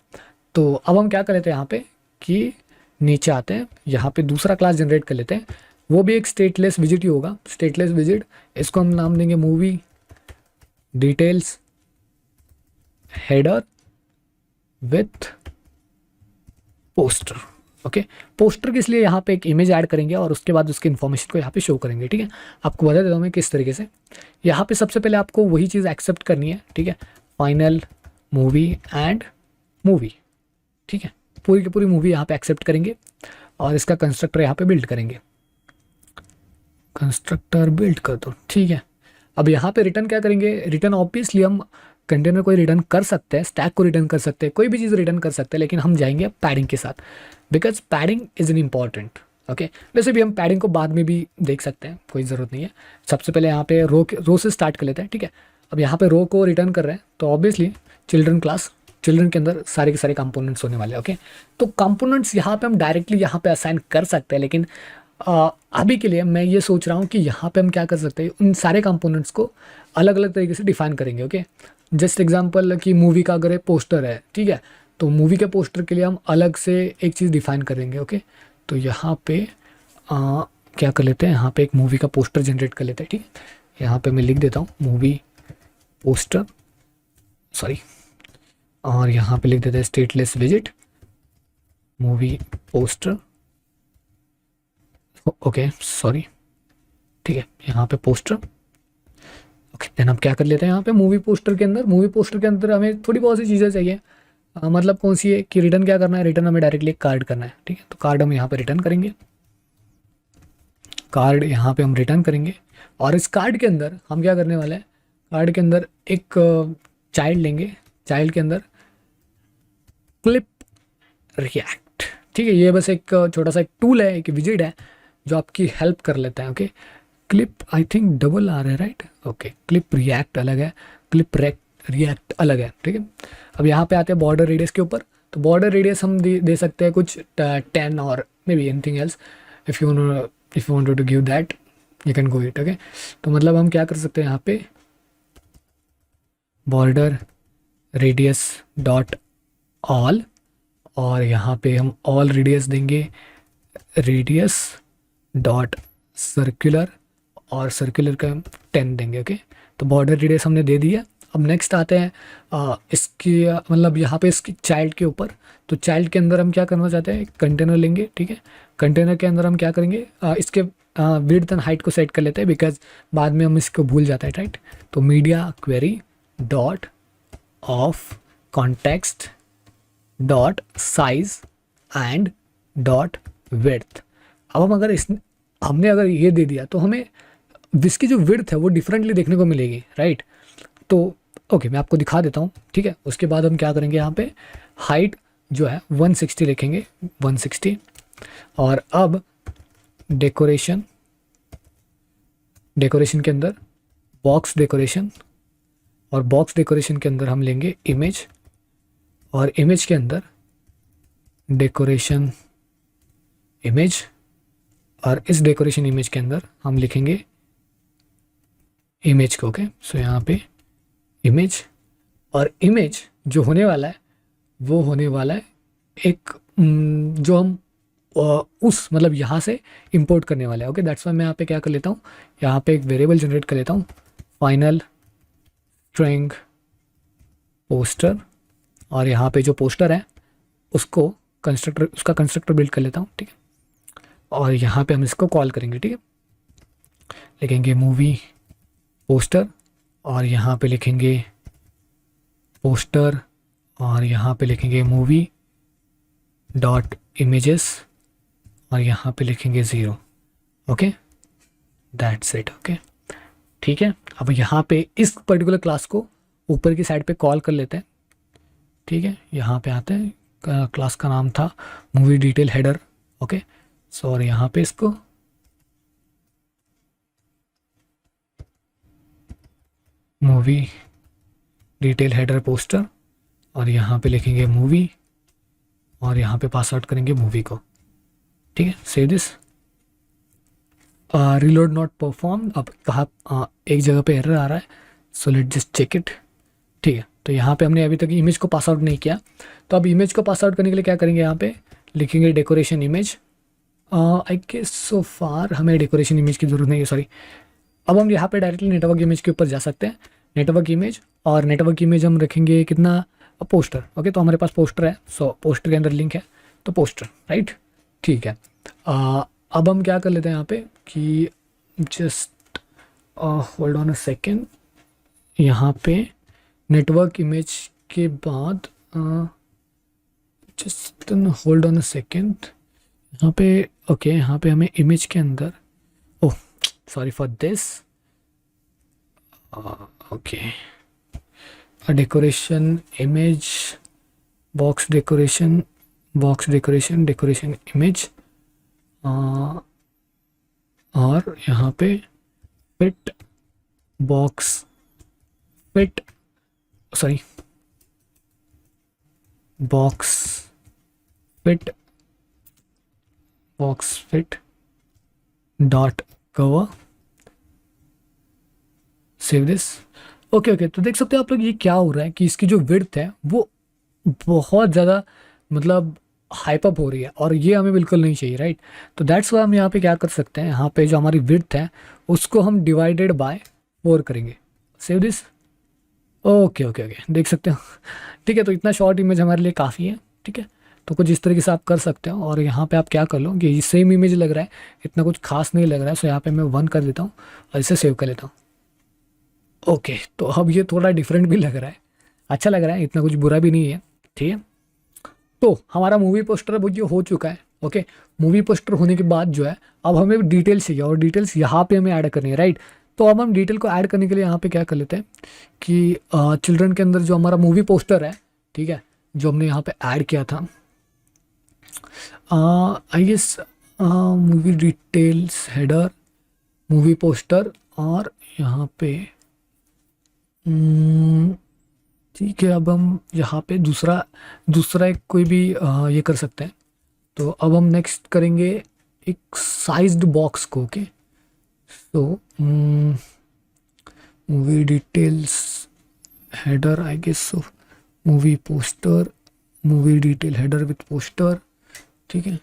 तो अब हम क्या कर लेते हैं यहाँ पे कि नीचे आते हैं, यहाँ पे दूसरा क्लास जनरेट कर लेते हैं, वो भी एक स्टेटलेस विजिट ही होगा, स्टेटलेस विजिट। इसको हम नाम देंगे movie details header with poster, okay. Poster किस लिए, यहाँ पे एक इमेज ऐड करेंगे और उसके बाद उसके इन्फॉर्मेशन को यहाँ पे शो करेंगे, ठीक है। आपको बता देता हूँ मैं किस तरीके से। यहाँ पे सबसे पहले आपको वही चीज़ एक्सेप्ट करनी है, ठीक है। फाइनल मूवी एंड मूवी, ठीक है। पूरी की पूरी मूवी यहाँ पे एक्सेप्ट करेंगे और इसका कंस्ट्रक्टर यहाँ पे बिल्ड करेंगे। कंस्ट्रक्टर बिल्ड कर दो, ठीक है। अब यहाँ पे रिटर्न क्या करेंगे, रिटर्न ऑब्वियसली हम कंटेनर को रिटर्न कर सकते हैं, स्टैक को रिटर्न कर सकते हैं, कोई भी चीज़ रिटर्न कर सकते हैं, लेकिन हम जाएंगे पैडिंग के साथ, because padding is an important, okay. वैसे भी हम पैडिंग को बाद में भी देख सकते हैं, कोई ज़रूरत नहीं है। सबसे पहले यहाँ पे रो से स्टार्ट कर लेते हैं, ठीक है। अब यहाँ पे रो को रिटर्न कर रहे हैं तो ऑब्वियसली चिल्ड्रन के अंदर सारे के सारे कंपोनेंट्स होने वाले हैं, ओके। तो कंपोनेंट्स यहाँ पे हम डायरेक्टली यहाँ पे असाइन कर सकते हैं, लेकिन अभी के लिए मैं ये सोच रहा हूँ कि यहाँ पे हम क्या कर सकते हैं, उन सारे कंपोनेंट्स को अलग अलग तरीके से डिफाइन करेंगे, ओके। जस्ट एग्जांपल कि मूवी का अगर पोस्टर है, ठीक है, तो मूवी के पोस्टर के लिए हम अलग से एक चीज़ डिफाइन करेंगे, ओके। तो यहाँ पे क्या कर लेते हैं, यहाँ पे एक मूवी का पोस्टर जनरेट कर लेते हैं, ठीक है। यहाँ पे मैं लिख देता हूँ मूवी पोस्टर, सॉरी, और यहाँ पे लिख देते हैं stateless visit movie poster, okay sorry, ठीक है। यहाँ पे पोस्टर, ओके। देन हम क्या कर लेते हैं यहाँ पे मूवी पोस्टर के अंदर हमें थोड़ी बहुत सी चीज़ें चाहिए, मतलब कौन सी है कि रिटर्न क्या करना है, रिटर्न हमें डायरेक्टली एक कार्ड करना है, ठीक है। तो कार्ड हम यहाँ पे रिटर्न करेंगे, कार्ड यहाँ पे हम रिटर्न करेंगे, और इस कार्ड के अंदर हम क्या करने वाले हैं, कार्ड के अंदर एक चाइल्ड लेंगे, चाइल्ड के अंदर क्लिप रिएक्ट, ठीक है। ये बस एक छोटा सा एक टूल है, एक विजिट है जो आपकी हेल्प कर लेता है, okay. Clip I think double आ रहा है, राइट, ओके। क्लिप रिएक्ट अलग है, क्लिप रिएक्ट अलग है, ठीक है। अब यहाँ पे आते हैं बॉर्डर रेडियस के ऊपर। तो बॉर्डर रेडियस हम दे सकते हैं कुछ 10 और maybe anything else, if you wanted to give that you can go it, okay. तो मतलब हम क्या कर सकते हैं यहाँ पे बॉर्डर रेडियस डॉट ऑल, और यहाँ पे हम ऑल रेडियस देंगे रेडियस डॉट सर्कुलर, और सर्कुलर का हम 10 देंगे, ओके। तो बॉर्डर रेडियस हमने दे दिया। अब नेक्स्ट आते हैं इसकी मतलब यहाँ पे इसकी चाइल्ड के ऊपर। तो चाइल्ड के अंदर हम क्या करना चाहते हैं, एक कंटेनर लेंगे, ठीक है। कंटेनर के अंदर हम क्या करेंगे, इसके विड्थ एंड हाइट को सेट कर लेते हैं, बिकॉज बाद में हम इसको भूल जाते हैं, राइट। तो media query dot of context dot size and dot width. अब हम अगर हमने अगर ये दे दिया तो हमें इसकी जो विड्थ है वो डिफरेंटली देखने को मिलेगी, राइट। तो ओके मैं आपको दिखा देता हूँ, ठीक है। उसके बाद हम क्या करेंगे, यहाँ पे हाइट जो है 160 लिखेंगे, 160। और अब डेकोरेशन, डेकोरेशन के अंदर बॉक्स डेकोरेशन, और बॉक्स डेकोरेशन के अंदर हम लेंगे इमेज, और इमेज के अंदर डेकोरेशन इमेज, और इस डेकोरेशन इमेज के अंदर हम लिखेंगे इमेज को। ओके सो यहाँ पे इमेज, और इमेज जो होने वाला है वो होने वाला है एक जो हम उस मतलब यहाँ से इंपोर्ट करने वाले हैं। ओके दैट्स वाई मैं यहाँ पे क्या कर लेता हूँ, यहाँ पे एक वेरिएबल जनरेट कर लेता हूँ, फाइनल स्ट्रिंग पोस्टर, और यहाँ पे जो पोस्टर है उसको कंस्ट्रक्टर, उसका कंस्ट्रक्टर बिल्ड कर लेता हूँ, ठीक है। और यहाँ पे हम इसको कॉल करेंगे, ठीक है। लिखेंगे मूवी पोस्टर, और यहाँ पे लिखेंगे पोस्टर, और यहाँ पे लिखेंगे मूवी डॉट इमेजेस, और यहाँ पे लिखेंगे 0। Okay that's it. ओके ठीक है। अब यहाँ पे इस पर्टिकुलर क्लास को ऊपर की साइड पे कॉल कर लेते हैं, ठीक है। यहाँ पे आते हैं, क्लास का नाम था movie detail header. Okay so और यहाँ पे इसको मूवी डिटेल हेडर पोस्टर, और यहाँ पे लिखेंगे मूवी, और यहाँ पे पास आउट करेंगे मूवी को, ठीक है। Save this, reload not perform. अब कहाँ एक जगह पे एरर आ रहा है, so let just check it, ठीक है। तो यहाँ पे हमने अभी तक इमेज को पास आउट नहीं किया, तो अब इमेज को पास आउट करने के लिए क्या करेंगे, यहाँ पे लिखेंगे decoration image. I guess so far हमें डेकोरेशन इमेज की ज़रूरत नहीं है, सॉरी। अब हम यहाँ पे डायरेक्टली नेटवर्क इमेज के ऊपर जा सकते हैं, नेटवर्क इमेज, और नेटवर्क इमेज हम रखेंगे कितना, पोस्टर। ओके तो हमारे पास पोस्टर है, सो पोस्टर के अंदर लिंक है तो पोस्टर, राइट, ठीक है। अब हम क्या कर लेते हैं यहाँ पे कि just hold on a second, यहाँ पे नेटवर्क इमेज के बाद just hold on a second, यहाँ पे ओके यहाँ पे हमें इमेज के अंदर, oh sorry for this, okay decoration image, box decoration, box decoration, decoration image, और यहाँ पे fit box fit, sorry box fit, box fit dot cover, save this. Okay okay तो देख सकते हो आप लोग ये क्या हो रहा है कि इसकी जो विड्थ है वो बहुत ज़्यादा मतलब हाइप अप हो रही है, और ये हमें बिल्कुल नहीं चाहिए, राइट। तो दैट्स वाई हम यहाँ पे क्या कर सकते हैं, यहाँ पे जो हमारी विड्थ है उसको हम डिवाइडेड बाय 4 करेंगे, save this. Okay okay okay देख सकते हो ठीक है। तो इतना शॉर्ट इमेज हमारे लिए काफ़ी है, ठीक है। तो कुछ इस तरीके से आप कर सकते हो, और यहाँ पे आप क्या कर लो कि ये सेम इमेज लग रहा है, इतना कुछ खास नहीं लग रहा है, सो यहाँ पे मैं 1 कर देता हूँ और इसे सेव कर लेता हूँ। ओके तो अब ये थोड़ा डिफरेंट भी लग रहा है, अच्छा लग रहा है, इतना कुछ बुरा भी नहीं है, ठीक है। तो हमारा मूवी पोस्टर अब ये हो चुका है। ओके मूवी पोस्टर होने के बाद जो है अब हमें डिटेल्स चाहिए, और डिटेल्स यहाँ पे हमें ऐड करनी है, राइट। तो अब हम डिटेल को ऐड करने के लिए यहाँ पे क्या कर लेते हैं कि चिल्ड्रन के अंदर जो हमारा मूवी पोस्टर है, ठीक है, जो हमने यहाँ पे ऐड किया था, I guess movie details header, movie poster, और यहाँ पे ठीक है। अब हम यहाँ पे दूसरा दूसरा एक कोई भी ये कर सकते हैं। तो अब हम नेक्स्ट करेंगे एक साइज्ड बॉक्स को, ओके। तो movie details header, I guess so movie poster, movie detail header with poster, ठीक है।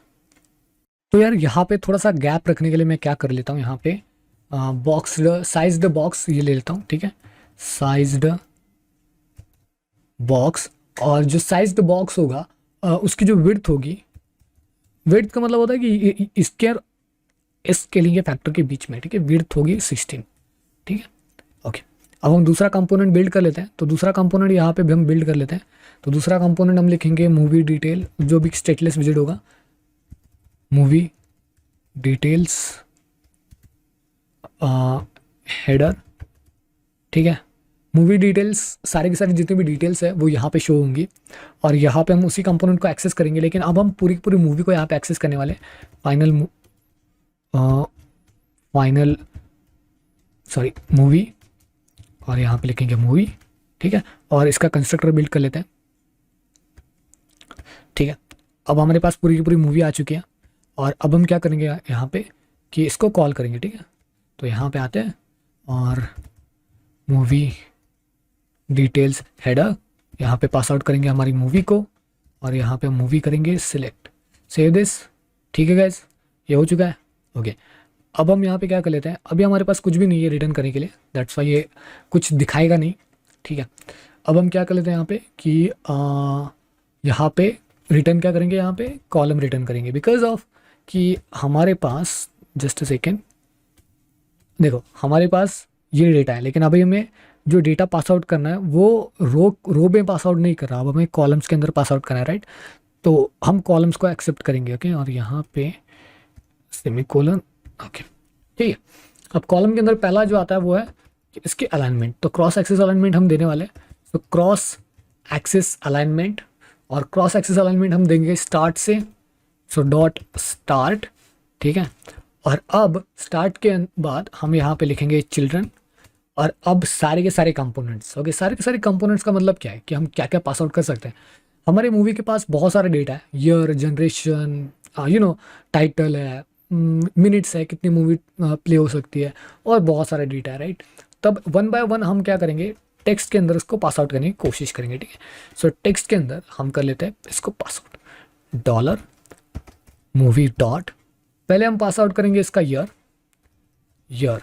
तो यार यहाँ पे थोड़ा सा गैप रखने के लिए मैं क्या कर लेता हूँ, यहाँ पे बॉक्स साइज्ड बॉक्स ये ले लेता हूँ, ठीक है, साइज्ड बॉक्स। और जो साइज्ड बॉक्स होगा उसकी जो विड्थ होगी, विड्थ का मतलब होता है कि स्क्वायर स्केलिंग के फैक्टर के बीच में, ठीक है, विड्थ होगी 16, ठीक है। ओके अब हम दूसरा कंपोनेंट बिल्ड कर लेते हैं। तो दूसरा कंपोनेंट यहाँ पे भी हम बिल्ड कर लेते हैं। तो दूसरा कंपोनेंट हम लिखेंगे मूवी डिटेल, जो भी स्टेटलेस विजिट होगा, मूवी डिटेल्स हेडर, ठीक है, मूवी डिटेल्स, सारे के सारे जितनी भी डिटेल्स है वो यहाँ पे शो होंगी और यहाँ पे हम उसी कंपोनेंट को एक्सेस करेंगे। लेकिन अब हम पूरी की पूरी मूवी को यहाँ पे एक्सेस करने वाले फाइनल फाइनल सॉरी मूवी, और यहाँ पे लिखेंगे मूवी, ठीक है। और इसका कंस्ट्रक्टर बिल्ड कर लेते हैं, ठीक है। अब हमारे पास पूरी की पूरी मूवी आ चुकी है और अब हम क्या करेंगे यहाँ पे कि इसको कॉल करेंगे, ठीक है। तो यहाँ पे आते हैं और मूवी डिटेल्स हेडर, यहाँ पे पास आउट करेंगे हमारी मूवी को और यहाँ पे मूवी करेंगे सिलेक्ट, सेव दिस, ठीक है गाइस, ये हो चुका है, ओके। अब हम यहाँ पे क्या कर लेते हैं, अभी हमारे पास कुछ भी नहीं है रिटर्न करने के लिए, दैट्स वाई ये कुछ दिखाएगा नहीं, ठीक है। अब हम क्या कर लेते हैं यहाँ पे कि यहाँ पे रिटर्न क्या करेंगे, यहाँ पे कॉलम रिटर्न करेंगे, बिकॉज ऑफ कि हमारे पास जस्ट अ सेकेंड, देखो हमारे पास ये डेटा है लेकिन अभी हमें जो डेटा पास आउट करना है वो रो में पास आउट नहीं कर रहा, अब हमें कॉलम्स के अंदर पास आउट करना है, राइट। तो हम कॉलम्स को एक्सेप्ट करेंगे, ओके। और यहाँ पे सेमीकोलन, ओके, ठीक है। अब कॉलम के अंदर पहला जो आता है वो है कि इसके अलाइनमेंट, तो क्रॉस एक्सिस अलाइनमेंट हम देने वाले हैं। तो क्रॉस एक्सिस अलाइनमेंट, और क्रॉस एक्सिस अलाइनमेंट हम देंगे स्टार्ट से, सो डॉट स्टार्ट, ठीक है। और अब स्टार्ट के बाद हम यहाँ पे लिखेंगे चिल्ड्रन, और अब सारे के सारे कंपोनेंट्स, ओके। सारे के सारे कंपोनेंट्स का मतलब क्या है कि हम क्या क्या पास आउट कर सकते हैं। हमारे मूवी के पास बहुत सारा डेटा है, ईयर, जनरेशन, टाइटल है, मिनट्स है, कितनी मूवी प्ले हो सकती है, और बहुत सारा डेटा है, राइट। तब वन बाय वन हम क्या करेंगे, टेक्स्ट के अंदर इसको पास आउट करने की कोशिश करेंगे, ठीक है। सो टेक्स्ट के अंदर हम कर लेते हैं इसको pass out, dollar movie dot, पहले हम पास आउट करेंगे इसका ईयर,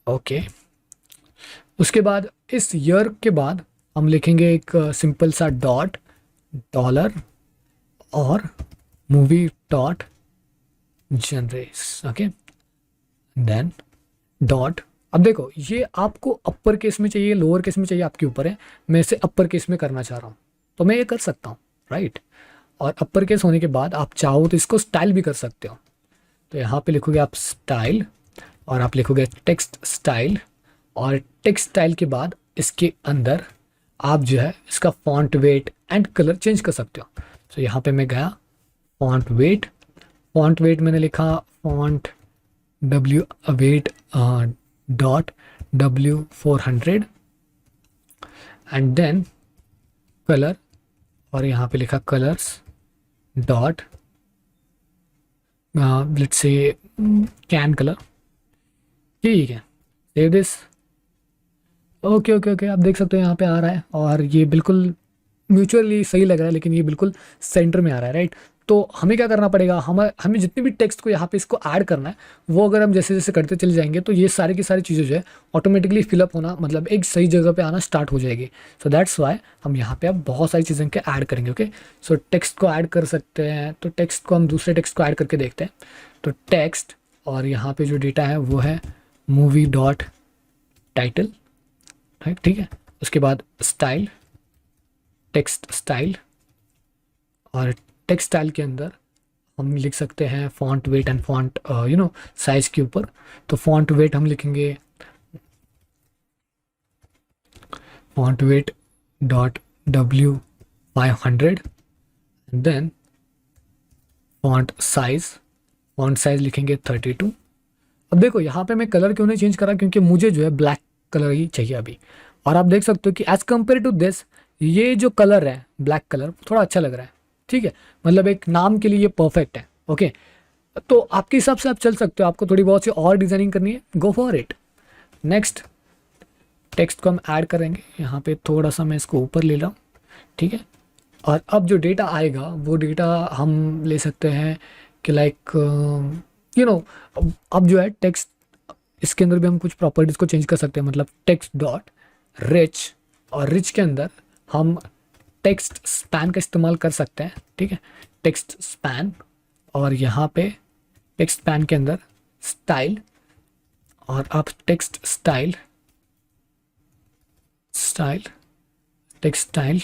ओके। उसके बाद इस ईयर के बाद हम लिखेंगे एक सिंपल सा डॉट, डॉलर और movie dot genres, okay, then dot. अब देखो ये आपको अपर केस में चाहिए, लोअर केस में चाहिए, आपके ऊपर है। मैं इसे अपर केस में करना चाह रहा हूँ तो मैं ये कर सकता हूँ, राइट। और अपर केस होने के बाद आप चाहो तो इसको स्टाइल भी कर सकते हो। तो यहाँ पे लिखोगे आप स्टाइल, और आप लिखोगे टेक्स्ट स्टाइल, और टेक्स्ट स्टाइल के बाद इसके अंदर आप जो है इसका font weight and colour change कर सकते हो। तो यहाँ पे मैं गया फॉन्ट वेट मैंने लिखा font w weight dot W400, and then colour, और यहाँ पे लिखा कलर्स डॉट लेट्स से कैन कलर, ठीक है। Save this, okay okay okay. आप देख सकते हो यहाँ पे आ रहा है और ये बिल्कुल म्यूचुअली सही लग रहा है, लेकिन ये बिल्कुल सेंटर में आ रहा है, राइट। तो हमें क्या करना पड़ेगा, हमें जितने भी टेक्स्ट को यहाँ पे इसको ऐड करना है वो अगर हम जैसे जैसे करते चले जाएंगे तो ये सारी की सारी चीज़ें जो है ऑटोमेटिकली फिलअप होना, मतलब एक सही जगह पे आना स्टार्ट हो जाएगी। सो दैट्स वाई हम यहाँ पे अब बहुत सारी चीज़ें के ऐड करेंगे, ओके। सो टेक्स्ट को ऐड कर सकते हैं, तो टेक्स्ट को हम दूसरे टेक्स्ट को ऐड करके देखते हैं। तो टेक्स्ट, और यहाँ पे जो डेटा है वो है मूवी डॉट टाइटल, राइट, ठीक है। उसके बाद स्टाइल, टेक्स्ट स्टाइल, और टेक्स्ट स्टाइल के अंदर हम लिख सकते हैं font weight and font size के ऊपर। तो फॉन्ट वेट हम लिखेंगे font weight dot W500, and then font size लिखेंगे 32। अब देखो यहाँ पे मैं कलर क्यों नहीं चेंज करा, क्योंकि मुझे जो है ब्लैक कलर ही चाहिए अभी। और आप देख सकते हो कि एज कम्पेयर टू दिस ये जो कलर है ब्लैक कलर थोड़ा अच्छा लग रहा है, ठीक है। मतलब एक नाम के लिए ये परफेक्ट है, ओके। तो आपके हिसाब से आप चल सकते हो, आपको थोड़ी बहुत सी और डिजाइनिंग करनी है, go for it. Next text को हम ऐड करेंगे, यहाँ पे थोड़ा सा मैं इसको ऊपर ले रहा हूँ, ठीक है। और अब जो डेटा आएगा वो डेटा हम ले सकते हैं कि लाइक अब जो है टेक्स्ट, इसके अंदर भी हम कुछ प्रॉपर्टीज़ को चेंज कर सकते हैं, मतलब टेक्स्ट डॉट रिच, और रिच के अंदर हम टेक्स्ट स्पैन का इस्तेमाल कर सकते हैं, ठीक है। टेक्स्ट स्पैन, और यहाँ पे टेक्स्ट स्पैन के अंदर स्टाइल, और आप टेक्स्ट स्टाइल टेक्स्ट स्टाइल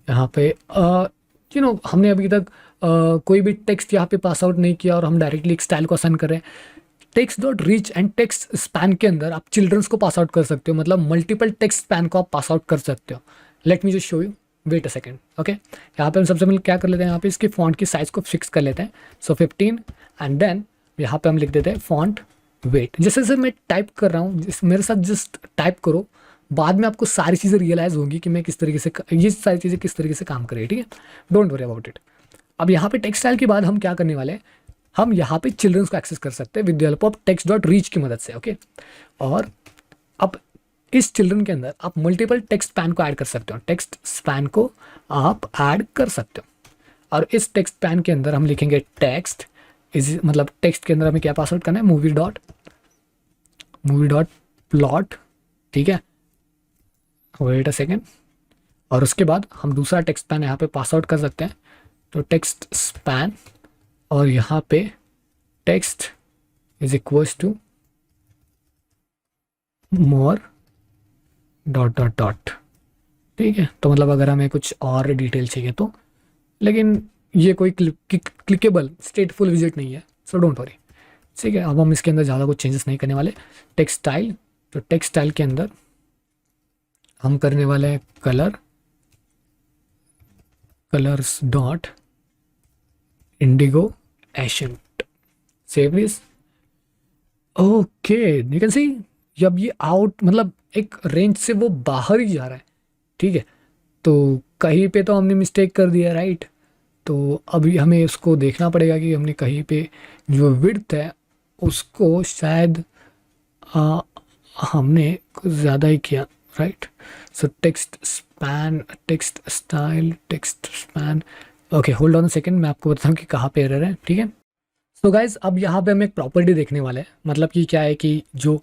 यहाँ पे हमने अभी तक कोई भी टेक्स्ट यहाँ पे पास आउट नहीं किया और हम डायरेक्टली एक स्टाइल को असाइन कर रहे हैं। Text dot reach and text span के अंदर आप चिल्ड्रंस को पास आउट कर सकते हो, मतलब मल्टीपल टेक्स्ट स्पैन को आप पास आउट कर सकते हो। Let me just show you, wait a second. Okay, यहाँ पे हम सबसे पहले क्या कर लेते हैं, यहाँ पे इसकी फॉन्ट की साइज़ को फिक्स कर लेते हैं, सो 15, एंड देन यहाँ पे हम लिख देते हैं फॉन्ट वेट। जैसे जैसे मैं टाइप कर रहा हूँ, मेरे साथ जस्ट टाइप करो, बाद में आपको सारी चीज़ें रियलाइज़ होंगी कि मैं किस तरीके से ये सारी चीज़ें किस तरीके से काम कर रही है, ठीक है, डोंट वरी अबाउट इट। अब यहाँ पे टेक्स्ट स्टाइल के बाद हम क्या करने वाले हैं, हम यहाँ पे चिल्ड्रंस को एक्सेस कर सकते हैं with the help of text dot reach की मदद से। ओके, और अब इस चिल्ड्रन के अंदर आप मल्टीपल टेक्स्ट स्पैन को ऐड कर सकते हो, टेक्स्ट स्पैन को आप ऐड कर सकते हो। और इस टेक्स्ट स्पैन के अंदर हम लिखेंगे टेक्स्ट इज, मतलब टेक्स्ट के अंदर हमें क्या पासवर्ड करना है, मूवी डॉट प्लॉट, ठीक है, वेट अ सेकेंड। और उसके बाद हम दूसरा टेक्स्ट स्पैन यहाँ पे पास आउट कर सकते हैं, तो टेक्स्ट स्पैन, और यहाँ पे text is equals to more dot dot dot, ठीक है। तो मतलब अगर हमें कुछ और डिटेल चाहिए तो, लेकिन ये कोई क्लिकेबल स्टेटफुल विजिट नहीं है, सो डोंट वरी, ठीक है। अब हम इसके अंदर ज़्यादा कुछ चेंजेस नहीं करने वाले। टेक्स्ट स्टाइल, तो टेक्स्ट स्टाइल के अंदर हम करने वाले हैं colours dot indigo accent, save this. Okay, you can see जब ये आउट, मतलब एक रेंज से वो बाहर ही जा रहा है, ठीक है। तो कहीं पे तो हमने मिस्टेक कर दिया, राइट। तो अभी हमें उसको देखना पड़ेगा कि हमने कहीं पे जो विड्थ है उसको शायद हमने कुछ ज़्यादा ही किया, right. So text span, text style, text span, okay, hold on a second, मैं आपको बताऊँ कि कहाँ पे एरर है, ठीक है। सो गाइज अब यहाँ पे हम एक प्रॉपर्टी देखने वाले हैं, मतलब कि क्या है कि जो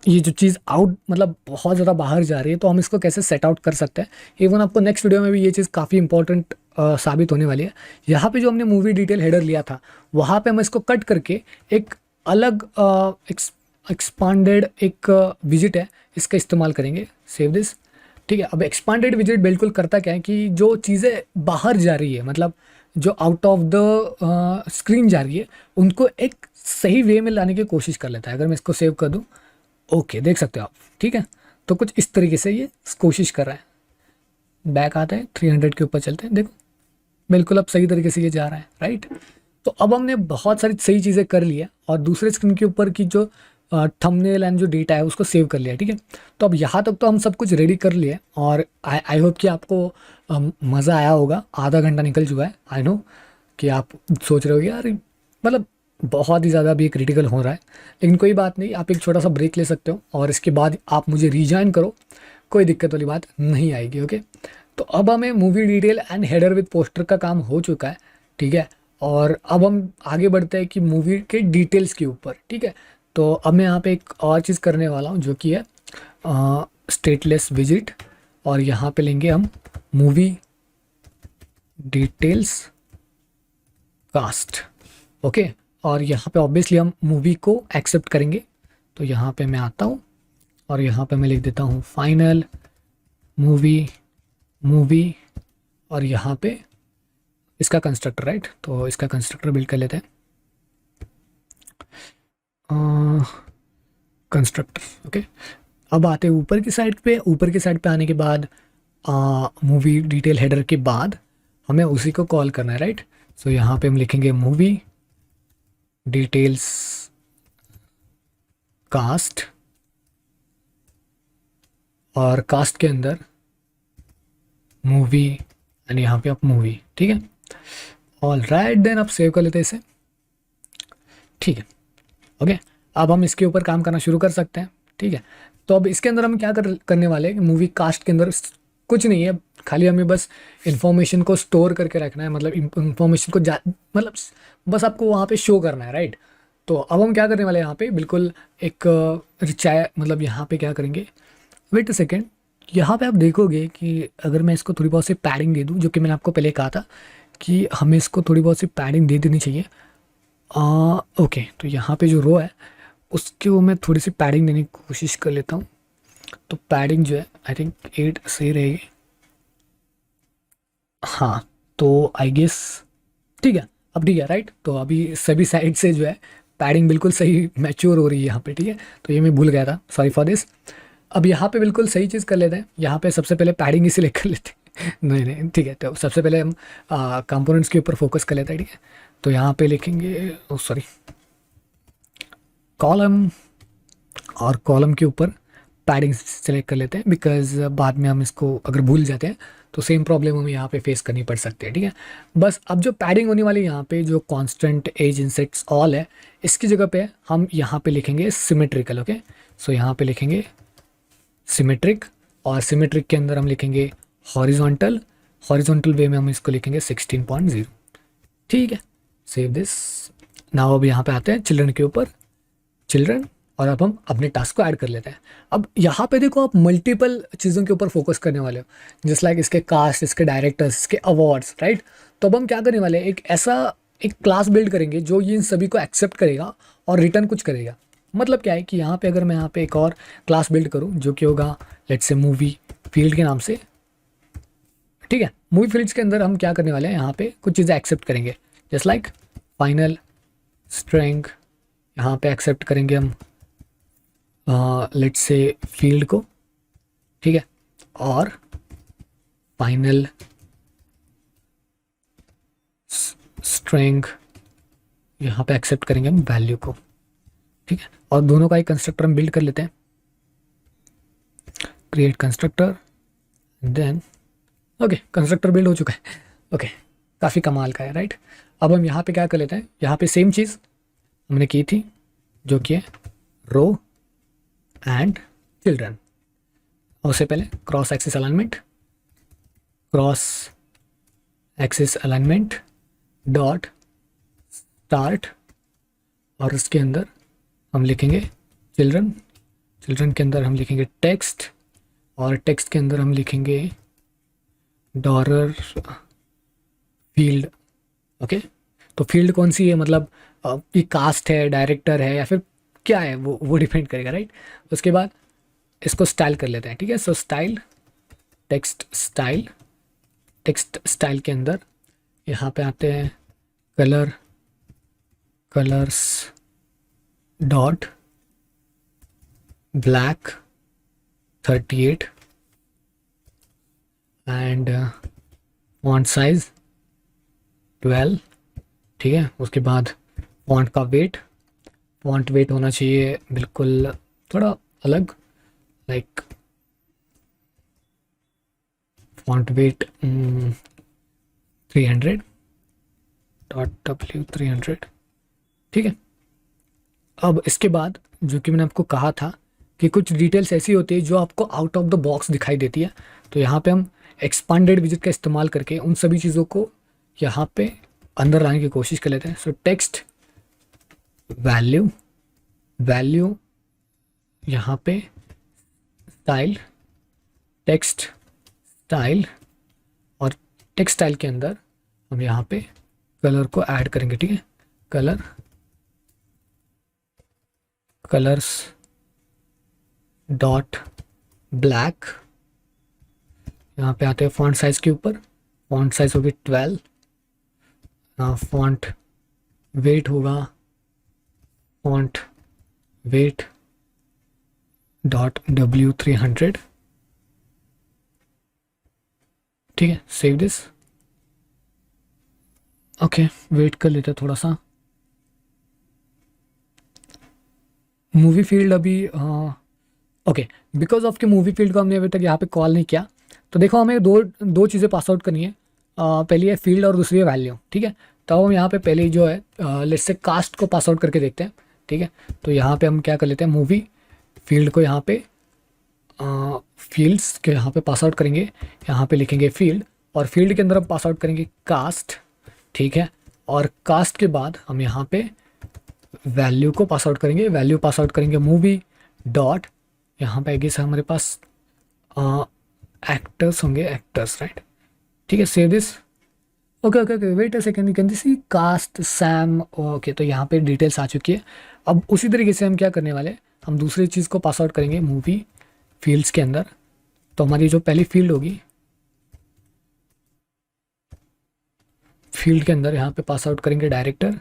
ये जो चीज़ आउट, मतलब बहुत ज़्यादा बाहर जा रही है, तो हम इसको कैसे सेट आउट कर सकते हैं। इवन आपको नेक्स्ट वीडियो में भी ये चीज़ काफ़ी इंपॉर्टेंट साबित होने वाली है। यहाँ पे जो हमने मूवी डिटेल हेडर लिया था, वहाँ पे हम इसको कट करके एक अलग एक्सपांडेड एक विजिट है, इसका इस्तेमाल करेंगे, सेव दिस, ठीक है। अब एक्सपांडेड विजिट बिल्कुल करता क्या है कि जो चीज़ें बाहर जा रही है, मतलब जो आउट ऑफ द स्क्रीन जा रही है, उनको एक सही वे में लाने की कोशिश कर लेता है। अगर मैं इसको सेव कर दूं, ओके, देख सकते हो आप, ठीक है। तो कुछ इस तरीके से ये कोशिश कर रहा है। बैक आता है, 300 के ऊपर चलते हैं, देखो बिल्कुल अब सही तरीके से ये जा रहा है, राइट। तो अब हमने बहुत सारी सही चीज़ें कर ली है, और दूसरे स्क्रीन के ऊपर की जो थंबनेल एंड जो डेटा है उसको सेव कर लिया, ठीक है। तो अब यहाँ तक तो हम सब कुछ रेडी कर लिए, और आई होप कि आपको मज़ा आया होगा। आधा घंटा निकल चुका है, आई नो कि आप सोच रहे हो यार मतलब बहुत ही ज़्यादा अभी क्रिटिकल हो रहा है, लेकिन कोई बात नहीं, आप एक छोटा सा ब्रेक ले सकते हो और इसके बाद आप मुझे रीजॉइन करो, कोई दिक्कत वाली बात नहीं आएगी, ओके। तो अब हमें movie detail and header with poster का काम हो चुका है, ठीक है। और अब हम आगे बढ़ते हैं कि मूवी के डिटेल्स के ऊपर, ठीक है। तो अब मैं यहाँ पे एक और चीज़ करने वाला हूँ, जो कि है स्टेटलेस विजिट, और यहाँ पे लेंगे हम मूवी डिटेल्स कास्ट, ओके। और यहाँ पे ऑब्वियसली हम मूवी को एक्सेप्ट करेंगे, तो यहाँ पे मैं आता हूँ और यहाँ पे मैं लिख देता हूँ फाइनल मूवी, और यहाँ पे इसका कंस्ट्रक्टर, राइट। तो इसका कंस्ट्रक्टर बिल्ड कर लेते हैं, कंस्ट्रक्टर, ओके। अब आते हैं ऊपर की साइड पे, ऊपर की साइड पे आने के बाद मूवी डिटेल हेडर के बाद हमें उसी को कॉल करना है, राइट। सो यहाँ पे हम लिखेंगे मूवी डिटेल्स कास्ट, और कास्ट के अंदर मूवी, एंड यहाँ पे आप मूवी, ठीक है। ऑल राइट, देन आप सेव कर लेते हैं इसे, ठीक है, ओके। अब हम इसके ऊपर काम करना शुरू कर सकते हैं, ठीक है। तो अब इसके अंदर हम क्या करने वाले हैं, मूवी कास्ट के अंदर कुछ नहीं है, खाली हमें बस इंफॉर्मेशन को स्टोर करके रखना है, मतलब इंफॉर्मेशन को मतलब बस आपको वहाँ पे शो करना है, राइट। तो अब हम क्या करने वाले हैं, यहाँ पे बिल्कुल एक मतलब यहाँ पे क्या करेंगे, वेट अ सेकेंड, यहाँ पे आप देखोगे कि अगर मैं इसको थोड़ी बहुत सी पैडिंग दे दूँ, जो कि मैंने आपको पहले कहा था कि हमें इसको थोड़ी बहुत सी पैडिंग दे देनी चाहिए, ओके। तो यहाँ पे जो रो है उसके वो मैं थोड़ी सी पैडिंग देने की कोशिश कर लेता हूँ, तो पैडिंग जो है आई थिंक 8 सही रहेगी, हाँ। तो आई गेस ठीक है, अब ठीक है, राइट। तो अभी सभी साइड से जो है पैडिंग बिल्कुल सही मैच्योर हो रही है यहाँ पे, ठीक है। तो ये मैं भूल गया था, सॉरी फॉर दिस। अब यहाँ पे बिल्कुल सही चीज़ कर लेते हैं, यहाँ पे सबसे पहले पैडिंग ही सिलेक्ट कर लेते हैं नहीं नहीं ठीक है, तो सबसे पहले हम कंपोनेंट्स के ऊपर फोकस कर लेते हैं, ठीक है। तो यहाँ पे लिखेंगे, ओ सॉरी, कॉलम, और कॉलम के ऊपर पैडिंग सेलेक्ट कर लेते हैं, बिकॉज बाद में हम इसको अगर भूल जाते हैं तो सेम प्रॉब्लम हमें यहाँ पे फेस करनी पड़ सकती है, ठीक है। बस अब जो पैडिंग होने वाली यहाँ पे जो कांस्टेंट एज इंसेट्स ऑल है, इसकी जगह पे हम यहाँ पे लिखेंगे सिमेट्रिकल, ओके। सो यहाँ पे लिखेंगे सिमेट्रिक, और सिमेट्रिक के अंदर हम लिखेंगे हॉरिजॉन्टल, हॉरिजॉन्टल वे में हम इसको लिखेंगे 16.0, ठीक है। Save this. नाउ अब यहाँ पे आते हैं चिल्ड्रन के ऊपर, चिल्ड्रन, और अब हम अपने टास्क को ऐड कर लेते हैं। अब यहाँ पे देखो आप मल्टीपल चीज़ों के ऊपर फोकस करने वाले हो, जिस लाइक इसके कास्ट, इसके डायरेक्टर्स, इसके अवार्ड्स, राइट। तो अब हम क्या करने वाले हैं, एक ऐसा एक क्लास बिल्ड करेंगे जो ये इन सभी को एक्सेप्ट करेगा और रिटर्न कुछ करेगा। मतलब क्या है कि यहाँ पे अगर मैं यहाँ पे एक और क्लास बिल्ड करूँ जो कि होगा लेट्स से मूवी फील्ड के नाम से, ठीक है। मूवी फील्ड्स के अंदर हम क्या करने वाले हैं, यहाँ पे कुछ चीज़ें एक्सेप्ट करेंगे, जस्ट लाइक फाइनल स्ट्रेंथ, यहाँ पे एक्सेप्ट करेंगे हम लेट्स से फील्ड को, ठीक है। और फाइनल स्ट्रेंथ यहाँ पे एक्सेप्ट करेंगे हम वैल्यू को, ठीक है। और दोनों का एक कंस्ट्रक्टर हम बिल्ड कर लेते हैं, create constructor, then okay constructor build हो चुका है, ओके काफ़ी कमाल का है, राइट। अब हम यहाँ पे क्या कर लेते हैं, यहाँ पे सेम चीज़ हमने की थी जो कि है रो एंड चिल्ड्रन। उससे पहले cross axis alignment, cross axis alignment dot start, और उसके अंदर हम लिखेंगे चिल्ड्रन, चिल्ड्रन के अंदर हम लिखेंगे टेक्स्ट, और टेक्स्ट के अंदर हम लिखेंगे डॉलर फील्ड, ओके। तो फील्ड कौन सी है, मतलब ये कास्ट है, डायरेक्टर है, या फिर क्या है, वो डिपेंड करेगा, राइट। उसके बाद इसको स्टाइल कर लेते हैं, ठीक है। So style, text style, text style के अंदर यहाँ पे आते हैं colour, colours dot black 38 and font size 12, ठीक है। उसके बाद फॉन्ट का वेट, फॉन्ट वेट होना चाहिए बिल्कुल थोड़ा अलग, like font weight 300 dot W 300, ठीक है। अब इसके बाद जो कि मैंने आपको कहा था कि कुछ डिटेल्स ऐसी होती है जो आपको आउट ऑफ द बॉक्स दिखाई देती है, तो यहाँ पे हम एक्सपांडेड विजिट का इस्तेमाल करके उन सभी चीज़ों को यहाँ पे अंदर लाने की कोशिश कर लेते हैं। सो टेक्स्ट वैल्यू, वैल्यू यहाँ पे स्टाइल, टेक्स्ट स्टाइल, और टेक्स्ट स्टाइल के अंदर हम यहाँ पे कलर को ऐड करेंगे, ठीक है। कलर, कलर्स डॉट ब्लैक, यहाँ पे आते हैं फॉन्ट साइज के ऊपर, फॉन्ट साइज होगी 12, फॉन्ट वेट होगा फॉन्ट वेट डॉट डब्ल्यू 300, ठीक है। सेव दिस, ओके वेट कर लेते हैं थोड़ा सा। मूवी फील्ड अभी ओके, बिकॉज ऑफ के मूवी फील्ड को हमने अभी तक यहाँ पे कॉल नहीं किया, तो देखो हमें दो चीज़ें पास आउट करनी है, पहली है फील्ड और दूसरी है वैल्यू, ठीक है। तो हम यहाँ पे पहले जो है लेट्स से कास्ट को पास आउट करके देखते हैं, ठीक है। तो यहाँ पे हम क्या कर लेते हैं, मूवी फील्ड को यहाँ पे फील्ड्स के यहाँ पे पास आउट करेंगे, यहाँ पे लिखेंगे फील्ड, और फील्ड के अंदर हम पास आउट करेंगे कास्ट, ठीक है। और कास्ट के बाद हम यहाँ पे वैल्यू को पास आउट करेंगे, वैल्यू पास आउट करेंगे मूवी डॉट, यहाँ पे आगे से हमारे पास एक्टर्स होंगे, एक्टर्स, राइट, ठीक है। Save this, okay okay okay wait a second, you can see cast Sam, okay. तो यहाँ पे डिटेल्स आ चुकी है। अब उसी तरीके से हम क्या करने वाले हैं, हम दूसरी चीज़ को पास आउट करेंगे मूवी फील्ड्स के अंदर। तो हमारी जो पहली फील्ड होगी, फील्ड के अंदर यहाँ पे पास आउट करेंगे डायरेक्टर,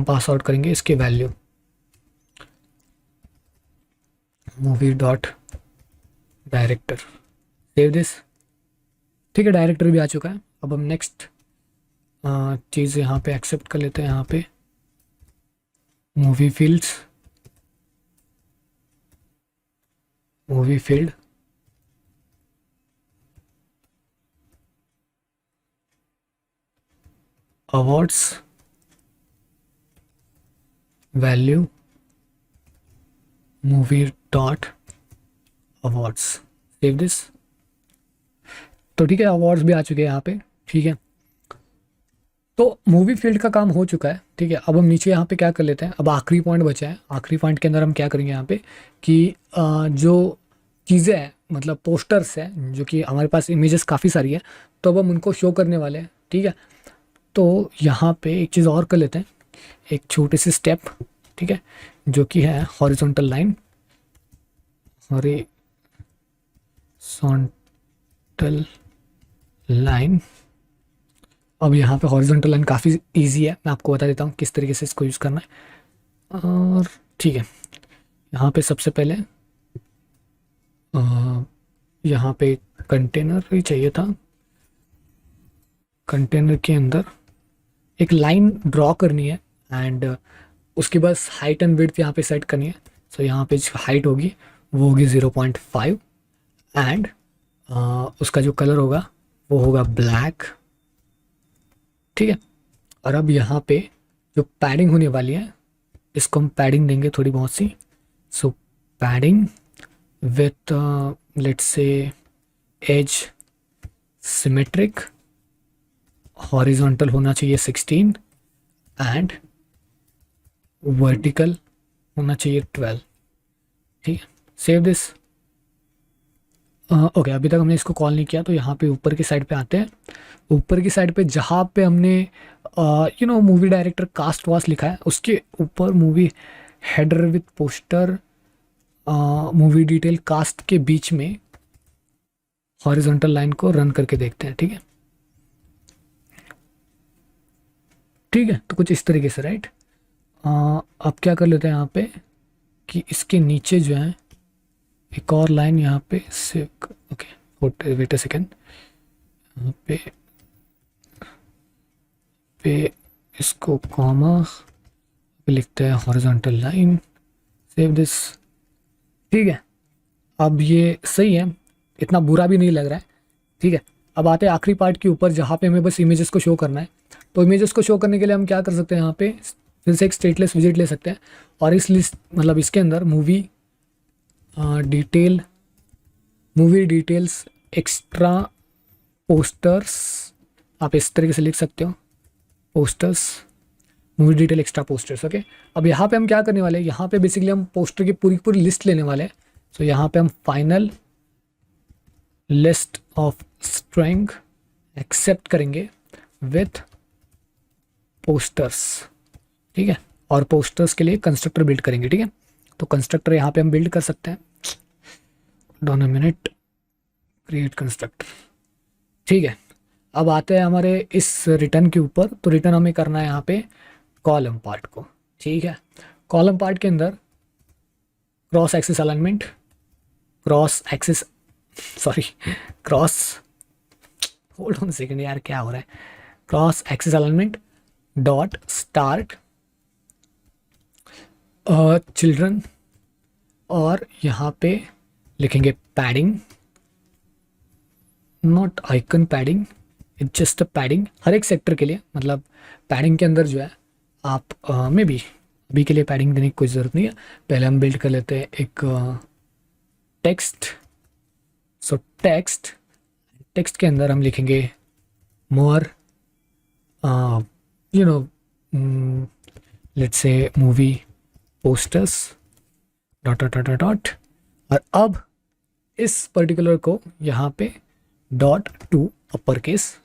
पास आउट करेंगे इसके value movie dot director, save this. ठीक है, डायरेक्टर भी आ चुका है। अब हम नेक्स्ट चीज़ यहाँ पे एक्सेप्ट कर लेते हैं। यहाँ पे movie fields, movie field, awards, value movie dot awards, save this. तो ठीक है, अवार्ड्स भी आ चुके हैं यहाँ पे। ठीक है, तो मूवी फील्ड का काम हो चुका है। ठीक है, अब हम नीचे यहाँ पे क्या कर लेते हैं, अब आखिरी पॉइंट बचा है। आखिरी पॉइंट के अंदर हम क्या करेंगे यहाँ पे कि जो चीज़ें हैं, मतलब पोस्टर्स हैं, जो कि हमारे पास इमेजेस काफ़ी सारी है, तो अब हम उनको शो करने वाले हैं। ठीक है, तो यहाँ पे एक चीज़ और कर लेते हैं, एक छोटी सी स्टेप। ठीक है, जो कि है हॉरिजॉन्टल लाइन, हॉरिजॉन्टल लाइन। अब यहाँ पे हॉरिजॉन्टल लाइन काफ़ी इजी है, मैं आपको बता देता हूँ किस तरीके से इसको यूज़ करना है। और ठीक है, यहाँ पे सबसे पहले यहाँ पे कंटेनर ही चाहिए था। कंटेनर के अंदर एक लाइन ड्रॉ करनी है एंड उसके बस हाइट एंड विड्थ यहाँ पे सेट करनी है। सो यहाँ पे जो हाइट होगी वो होगी 0.5 एंड उसका जो कलर होगा वो होगा ब्लैक। ठीक है, और अब यहाँ पे जो पैडिंग होने वाली है, इसको हम पैडिंग देंगे थोड़ी बहुत सी। So padding with let's say as symmetric, horizontal होना चाहिए 16 एंड वर्टिकल होना चाहिए 12। ठीक है, सेव दिस। ओके, अभी तक हमने इसको कॉल नहीं किया, तो यहाँ पे ऊपर की साइड पे आते हैं। ऊपर की साइड पे जहाँ पे हमने मूवी डायरेक्टर कास्ट वास्ट लिखा है, उसके ऊपर movie header with poster movie detail cast के बीच में हॉरिजॉन्टल लाइन को रन करके देखते हैं। ठीक है, ठीक है, तो कुछ इस तरीके से, राइट। अब क्या कर लेते हैं यहाँ पे कि इसके नीचे जो है एक और लाइन यहाँ पे से, ओके वेट अ सेकेंड, यहाँ पे इसको कॉमा पे लिखते हैं हॉरिजॉन्टल लाइन, सेव दिस। ठीक है, अब ये सही है, इतना बुरा भी नहीं लग रहा है। ठीक है, अब आते हैं आखिरी पार्ट के ऊपर जहाँ पे हमें बस इमेजेस को शो करना है। तो इमेजेस को शो करने के लिए हम क्या कर सकते हैं, यहाँ पे फिर से एक स्टेटलेस विजिट ले सकते हैं और इस लिस्ट मतलब इसके अंदर मूवी डिटेल्स एक्स्ट्रा पोस्टर्स, आप इस तरीके से लिख सकते हो, posters movie detail extra posters. Okay, अब यहाँ पे हम क्या करने वाले हैं, यहाँ पे बेसिकली हम पोस्टर की पूरी पूरी लिस्ट लेने वाले हैं। सो यहाँ पे हम final list of string accept करेंगे विथ पोस्टर्स। ठीक है, और पोस्टर्स के लिए कंस्ट्रक्टर बिल्ड करेंगे। ठीक है, तो कंस्ट्रक्टर यहाँ पे हम बिल्ड कर सकते हैं, don a minute, create constructor. ठीक है, अब आते हैं हमारे इस रिटर्न के ऊपर। तो रिटर्न हमें करना है यहाँ पे कॉलम पार्ट को। ठीक है, कॉलम पार्ट के अंदर cross axis alignment, hold on second यार, क्या हो रहा है, cross axis alignment dot start children, और यहाँ पे लिखेंगे padding, not icon padding, it's just a padding हर एक सेक्टर के लिए। मतलब पैडिंग के अंदर जो है आप मे बी अभी के लिए पैडिंग देने की कोई ज़रूरत नहीं है, पहले हम बिल्ड कर लेते हैं एक टेक्स्ट। सो टेक्स्ट के अंदर हम लिखेंगे more let's say movie posters dot dot dot dot, और अब इस पर्टिकुलर को यहाँ पे डॉट टू अपर केस।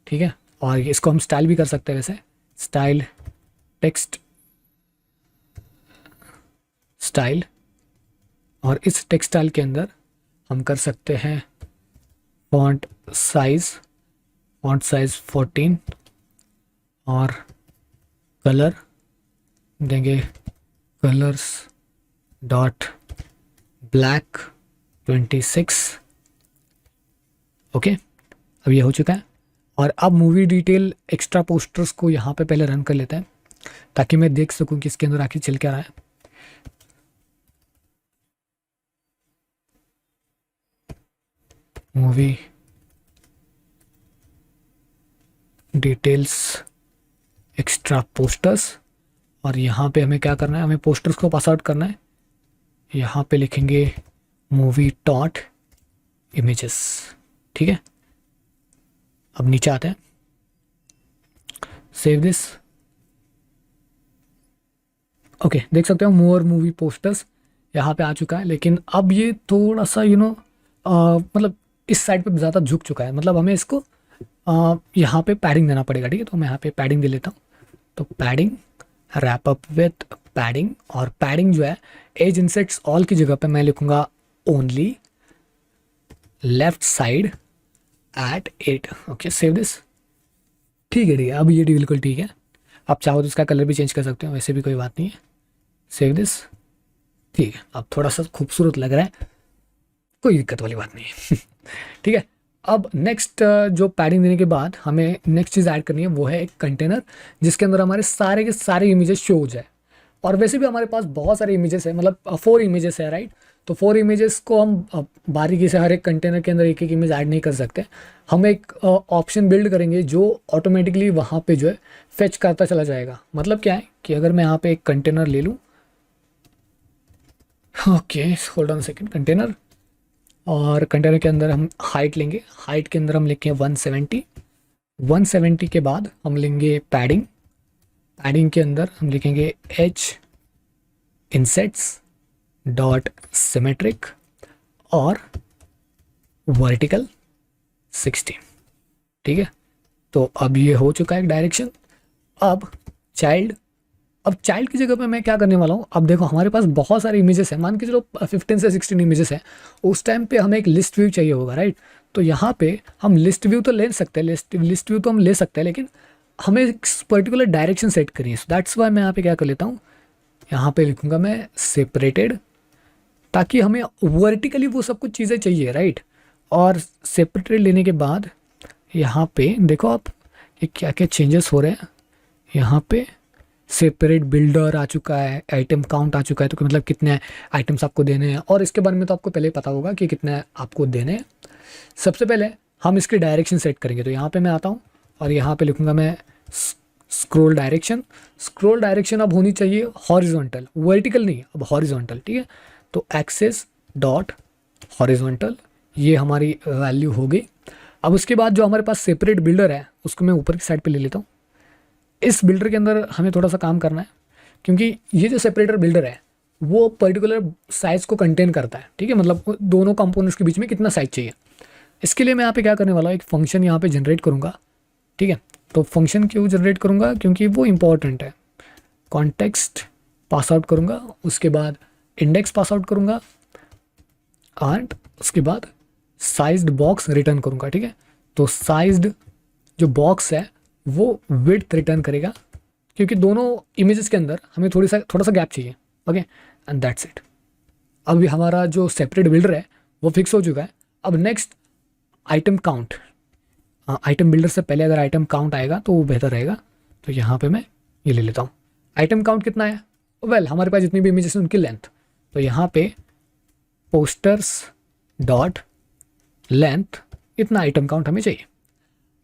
ठीक है, और इसको हम स्टाइल भी कर सकते हैं, वैसे स्टाइल टेक्स्ट स्टाइल, और इस टेक्स्ट स्टाइल के अंदर हम कर सकते हैं फॉन्ट साइज 14 और कलर देंगे कलर्स डॉट ब्लैक 26। ओके, अब ये हो चुका है। और अब मूवी डिटेल एक्स्ट्रा पोस्टर्स को यहाँ पे पहले रन कर लेते हैं ताकि मैं देख सकूँ कि इसके अंदर आखिर चल क्या रहा है। मूवी डिटेल्स एक्स्ट्रा पोस्टर्स, और यहाँ पे हमें क्या करना है, हमें पोस्टर्स को पास आउट करना है। यहाँ पे लिखेंगे मूवी डॉट इमेजेस। ठीक है, अब नीचे आते हैं, सेव दिस। ओके, देख सकते हो मोर मूवी पोस्टर्स यहाँ पे आ चुका है, लेकिन अब ये थोड़ा सा मतलब इस साइड पे ज़्यादा झुक चुका है, मतलब हमें इसको यहाँ पे पैडिंग देना पड़ेगा। ठीक है, तो मैं यहाँ पे पैडिंग दे लेता हूँ। तो padding, wrap up with padding, और पैडिंग जो है एज इंसेट्स ऑल की जगह पे मैं लिखूंगा only left side at 8। Okay, save this. ठीक है, ठीक है, अब ये बिल्कुल ठीक है। आप चाहो तो इसका कलर भी चेंज कर सकते हो, वैसे भी कोई बात नहीं है। Save this. ठीक है, अब थोड़ा सा खूबसूरत लग रहा है, कोई दिक्कत वाली बात नहीं है। ठीक है, अब नेक्स्ट जो पैडिंग देने के बाद हमें नेक्स्ट चीज़ ऐड करनी है, वो है एक कंटेनर जिसके अंदर हमारे सारे के सारे इमेजेस शो हो जाए। और वैसे भी हमारे पास बहुत सारे इमेजेस है, मतलब 4 इमेजेस है, राइट। तो 4 इमेजेस को हम बारीकी से हर एक कंटेनर के अंदर एक एक इमेज ऐड नहीं कर सकते। हम एक ऑप्शन बिल्ड करेंगे जो ऑटोमेटिकली वहाँ पे जो है फेच करता चला जाएगा। मतलब क्या है कि अगर मैं यहाँ पे एक कंटेनर ले लूँ, okay hold on second, container, और कंटेनर के अंदर हम हाइट लेंगे, हाइट के अंदर हम लिखेंगे 170। 170 के बाद हम लेंगे पैडिंग, पैडिंग के अंदर हम लिखेंगे एच इंसेट्स डॉट सिमेट्रिक और वर्टिकल 60। ठीक है, तो अब ये हो चुका है एक डायरेक्शन। अब चाइल्ड, अब चाइल्ड की जगह पे मैं क्या करने वाला हूँ, अब देखो हमारे पास बहुत सारे इमेजेस हैं, मान के चलो 15 से 16 इमेजेस हैं। उस टाइम पे हमें एक लिस्ट व्यू चाहिए होगा, राइट। तो यहाँ पे हम लिस्ट व्यू तो ले सकते हैं, लिस्ट व्यू तो हम ले सकते हैं, लेकिन हमें एक पर्टिकुलर डायरेक्शन सेट करनी है। सो दैट्स वाई मैं यहाँ पे क्या कर लेता हूँ, यहाँ पे लिखूँगा मैं सेपरेटेड, ताकि हमें वर्टिकली वो सब कुछ चीज़ें चाहिए, राइट। और सेपरेटेड लेने के बाद यहाँ पे देखो आप ये क्या क्या चेंजेस हो रहे हैं। यहाँ पे सेपरेट बिल्डर आ चुका है, आइटम काउंट आ चुका है, तो मतलब कितने आइटम्स आपको देने हैं, और इसके बारे में तो आपको पहले ही पता होगा कि कितने आपको देने हैं। सबसे पहले हम इसकी डायरेक्शन सेट करेंगे, तो यहाँ पे मैं आता हूँ और यहाँ पे लिखूँगा मैं स्क्रॉल डायरेक्शन। स्क्रॉल डायरेक्शन अब होनी चाहिए हॉरिजॉन्टल, वर्टिकल नहीं, अब हॉरिजॉन्टल। ठीक है, तो एक्सेस डॉट हॉरिजॉन्टल, ये हमारी वैल्यू हो गई। अब उसके बाद जो हमारे पास सेपरेट बिल्डर है उसको मैं ऊपर की साइड पे ले लेता हूँ। इस बिल्डर के अंदर हमें थोड़ा सा काम करना है, क्योंकि ये जो सेपरेटर बिल्डर है वो पर्टिकुलर साइज़ को कंटेन करता है। ठीक है, मतलब दोनों कंपोनेंट्स के बीच में कितना साइज चाहिए। इसके लिए मैं यहाँ पे क्या करने वाला हूँ, एक फंक्शन यहाँ पे जनरेट करूँगा। ठीक है, तो फंक्शन क्यों जनरेट करूँगा, क्योंकि वो इंपॉर्टेंट है। कॉन्टेक्स्ट पास आउट करूँगा, उसके बाद इंडेक्स पास आउट करूँगा, एंड उसके बाद साइज्ड बॉक्स रिटर्न करूँगा। ठीक है, तो साइज्ड जो बॉक्स है वो विड्थ रिटर्न करेगा, क्योंकि दोनों इमेजेस के अंदर हमें थोड़ा सा गैप चाहिए। Okay, and that's it. अभी हमारा जो सेपरेट बिल्डर है वो फिक्स हो चुका है। अब next item count, item builder से पहले अगर आइटम काउंट आएगा तो वो बेहतर रहेगा। तो यहाँ पे मैं ये ले लेता हूँ। आइटम काउंट कितना है, हमारे पास जितनी भी इमेजेस हैं उनकी लेंथ, तो यहाँ पे पोस्टर्स डॉट लेंथ, इतना आइटम काउंट हमें चाहिए।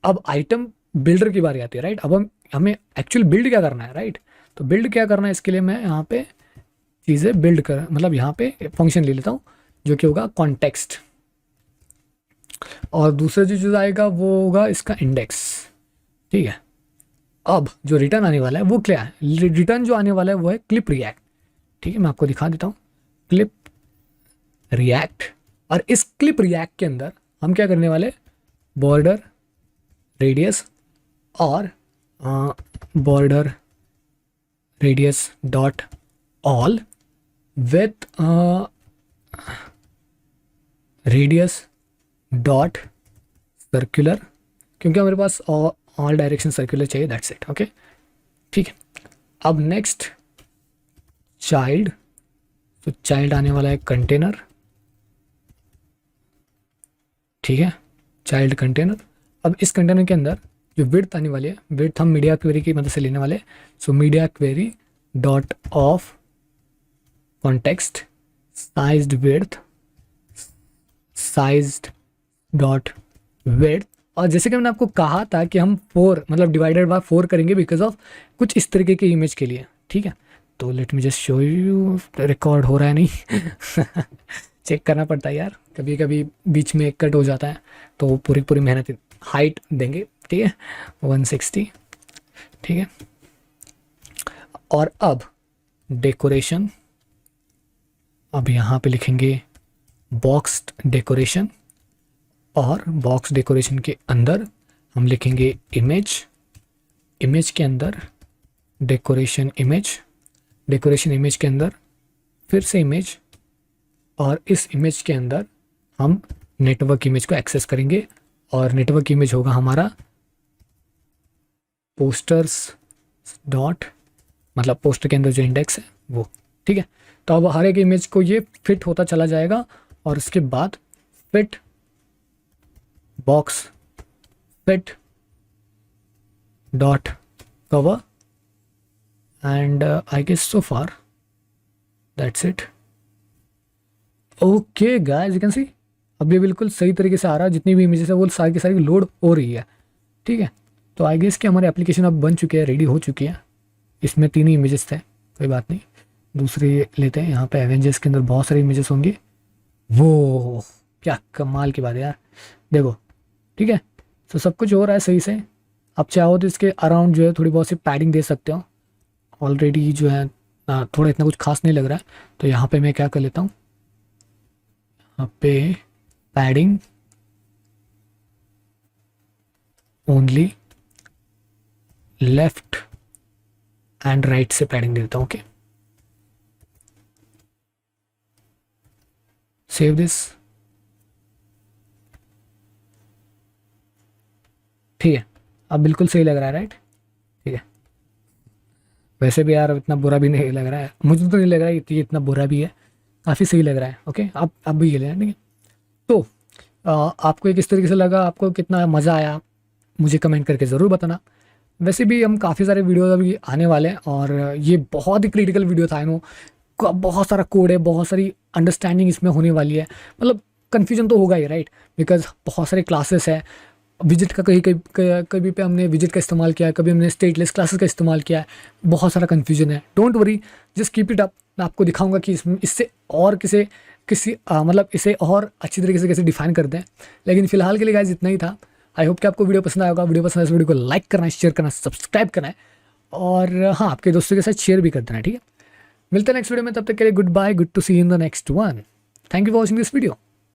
अब आइटम बिल्डर की बारी आती है, राइट। अब हमें एक्चुअल बिल्ड क्या करना है, राइट। तो बिल्ड क्या करना है, इसके लिए मैं यहाँ पे चीज़ें बिल्ड कर, मतलब यहाँ पे फंक्शन ले लेता हूँ जो कि होगा कॉन्टेक्स्ट, और दूसरा जो चीज़ आएगा वो होगा इसका इंडेक्स। ठीक है, अब जो रिटर्न आने वाला है वो क्या है, रिटर्न जो आने वाला है वो है क्लिप रिएक्ट। ठीक है, मैं आपको दिखा देता हूँ, क्लिप रिएक्ट। और इस क्लिप रिएक्ट के अंदर हम क्या करने वाले, बॉर्डर रेडियस और border radius dot all with radius dot circular, क्योंकि हमारे पास ऑल डायरेक्शन सर्कुलर चाहिए, दैट्स इट। ओके, ठीक है। अब नेक्स्ट चाइल्ड, तो चाइल्ड आने वाला है कंटेनर, ठीक है, चाइल्ड कंटेनर। अब इस कंटेनर के अंदर जो विड्थ आने वाली है, विड्थ हम मीडिया क्वेरी की मदद से लेने वाले। So media query dot of context sized width, sized dot width. और जैसे कि मैंने आपको कहा था कि हम 4 मतलब डिवाइडेड बाय 4 करेंगे बिकॉज ऑफ कुछ इस तरीके की इमेज के लिए, ठीक है। तो late me just show you, record हो रहा है नहीं चेक करना पड़ता है यार, कभी कभी बीच में कट हो जाता है, तो पूरी पूरी मेहनत। हाइट देंगे, ठीक है, 160, ठीक है। और अब डेकोरेशन, अब यहाँ पे लिखेंगे बॉक्स डेकोरेशन, और बॉक्स डेकोरेशन के अंदर हम लिखेंगे इमेज, इमेज के अंदर डेकोरेशन इमेज, डेकोरेशन इमेज के अंदर फिर से इमेज, और इस इमेज के अंदर हम नेटवर्क इमेज को एक्सेस करेंगे, और नेटवर्क इमेज होगा हमारा पोस्टर्स डॉट, मतलब पोस्टर के अंदर जो इंडेक्स है वो, ठीक है। तो अब हर एक इमेज को ये फिट होता चला जाएगा, और उसके बाद fit box fit dot cover, and I guess so far that's it. Okay guys, you can see अब ये बिल्कुल सही तरीके से आ रहा है, जितनी भी इमेजेस है वो सारी की सारी लोड हो रही है, ठीक है। तो आई गेस कि हमारी एप्लीकेशन अब बन चुकी है, रेडी हो चुकी है। इसमें 3 ही इमेजेस थे, कोई बात नहीं, दूसरी लेते हैं। यहाँ पे एवेंजर्स के अंदर बहुत सारे इमेजेस होंगे, वो क्या कमाल की बात है यार, देखो, ठीक है। तो सब कुछ हो रहा है सही से। आप चाहो तो इसके अराउंड जो है थोड़ी बहुत सी पैडिंग दे सकते हो, ऑलरेडी जो है थोड़ा इतना कुछ खास नहीं लग रहा है। तो यहाँ पे मैं क्या कर लेता हूँ, यहाँ पे padding only left and right से पैडिंग देता हूँ, ओके। सेव दिस, ठीक है। अब बिल्कुल सही लग रहा है, राइट, ठीक है। वैसे भी यार इतना बुरा भी नहीं लग रहा है, मुझे तो नहीं लग रहा है कि इतना बुरा भी है, काफ़ी सही लग रहा है, ओके। अब भी ये लेना, ठीक है। तो आपको ये किस तरीके से लगा, आपको कितना मज़ा आया, मुझे कमेंट करके ज़रूर बताना। वैसे भी हम काफ़ी सारे वीडियो अभी आने वाले हैं, और ये बहुत ही क्रिटिकल वीडियो था, आई नो, बहुत सारा कोड है, बहुत सारी अंडरस्टैंडिंग इसमें होने वाली है, मतलब कन्फ्यूजन तो होगा ही, राइट, बिकॉज बहुत सारे क्लासेस है। विजिट का कहीं कभी पे हमने विजिट का इस्तेमाल किया है, कभी हमने स्टेटलेस क्लासेस का इस्तेमाल किया है, बहुत सारा कन्फ्यूजन है। Don't worry, just keep it up, मैं आपको दिखाऊंगा कि इससे और किसी मतलब इसे और अच्छी तरीके से कैसे डिफाइन करते हैं। लेकिन फिलहाल के लिए गाइस इतना ही था। आई होप कि आपको वीडियो पसंद आया होगा। वीडियो पसंद आए तो वीडियो को लाइक करना है, शेयर करना, सब्सक्राइब करना है, और हाँ, आपके दोस्तों के साथ शेयर भी कर देना है, ठीक है। मिलते हैं नेक्स्ट वीडियो में, तब तक के लिए good bye, good to see in the next one. Thank you for watching this video.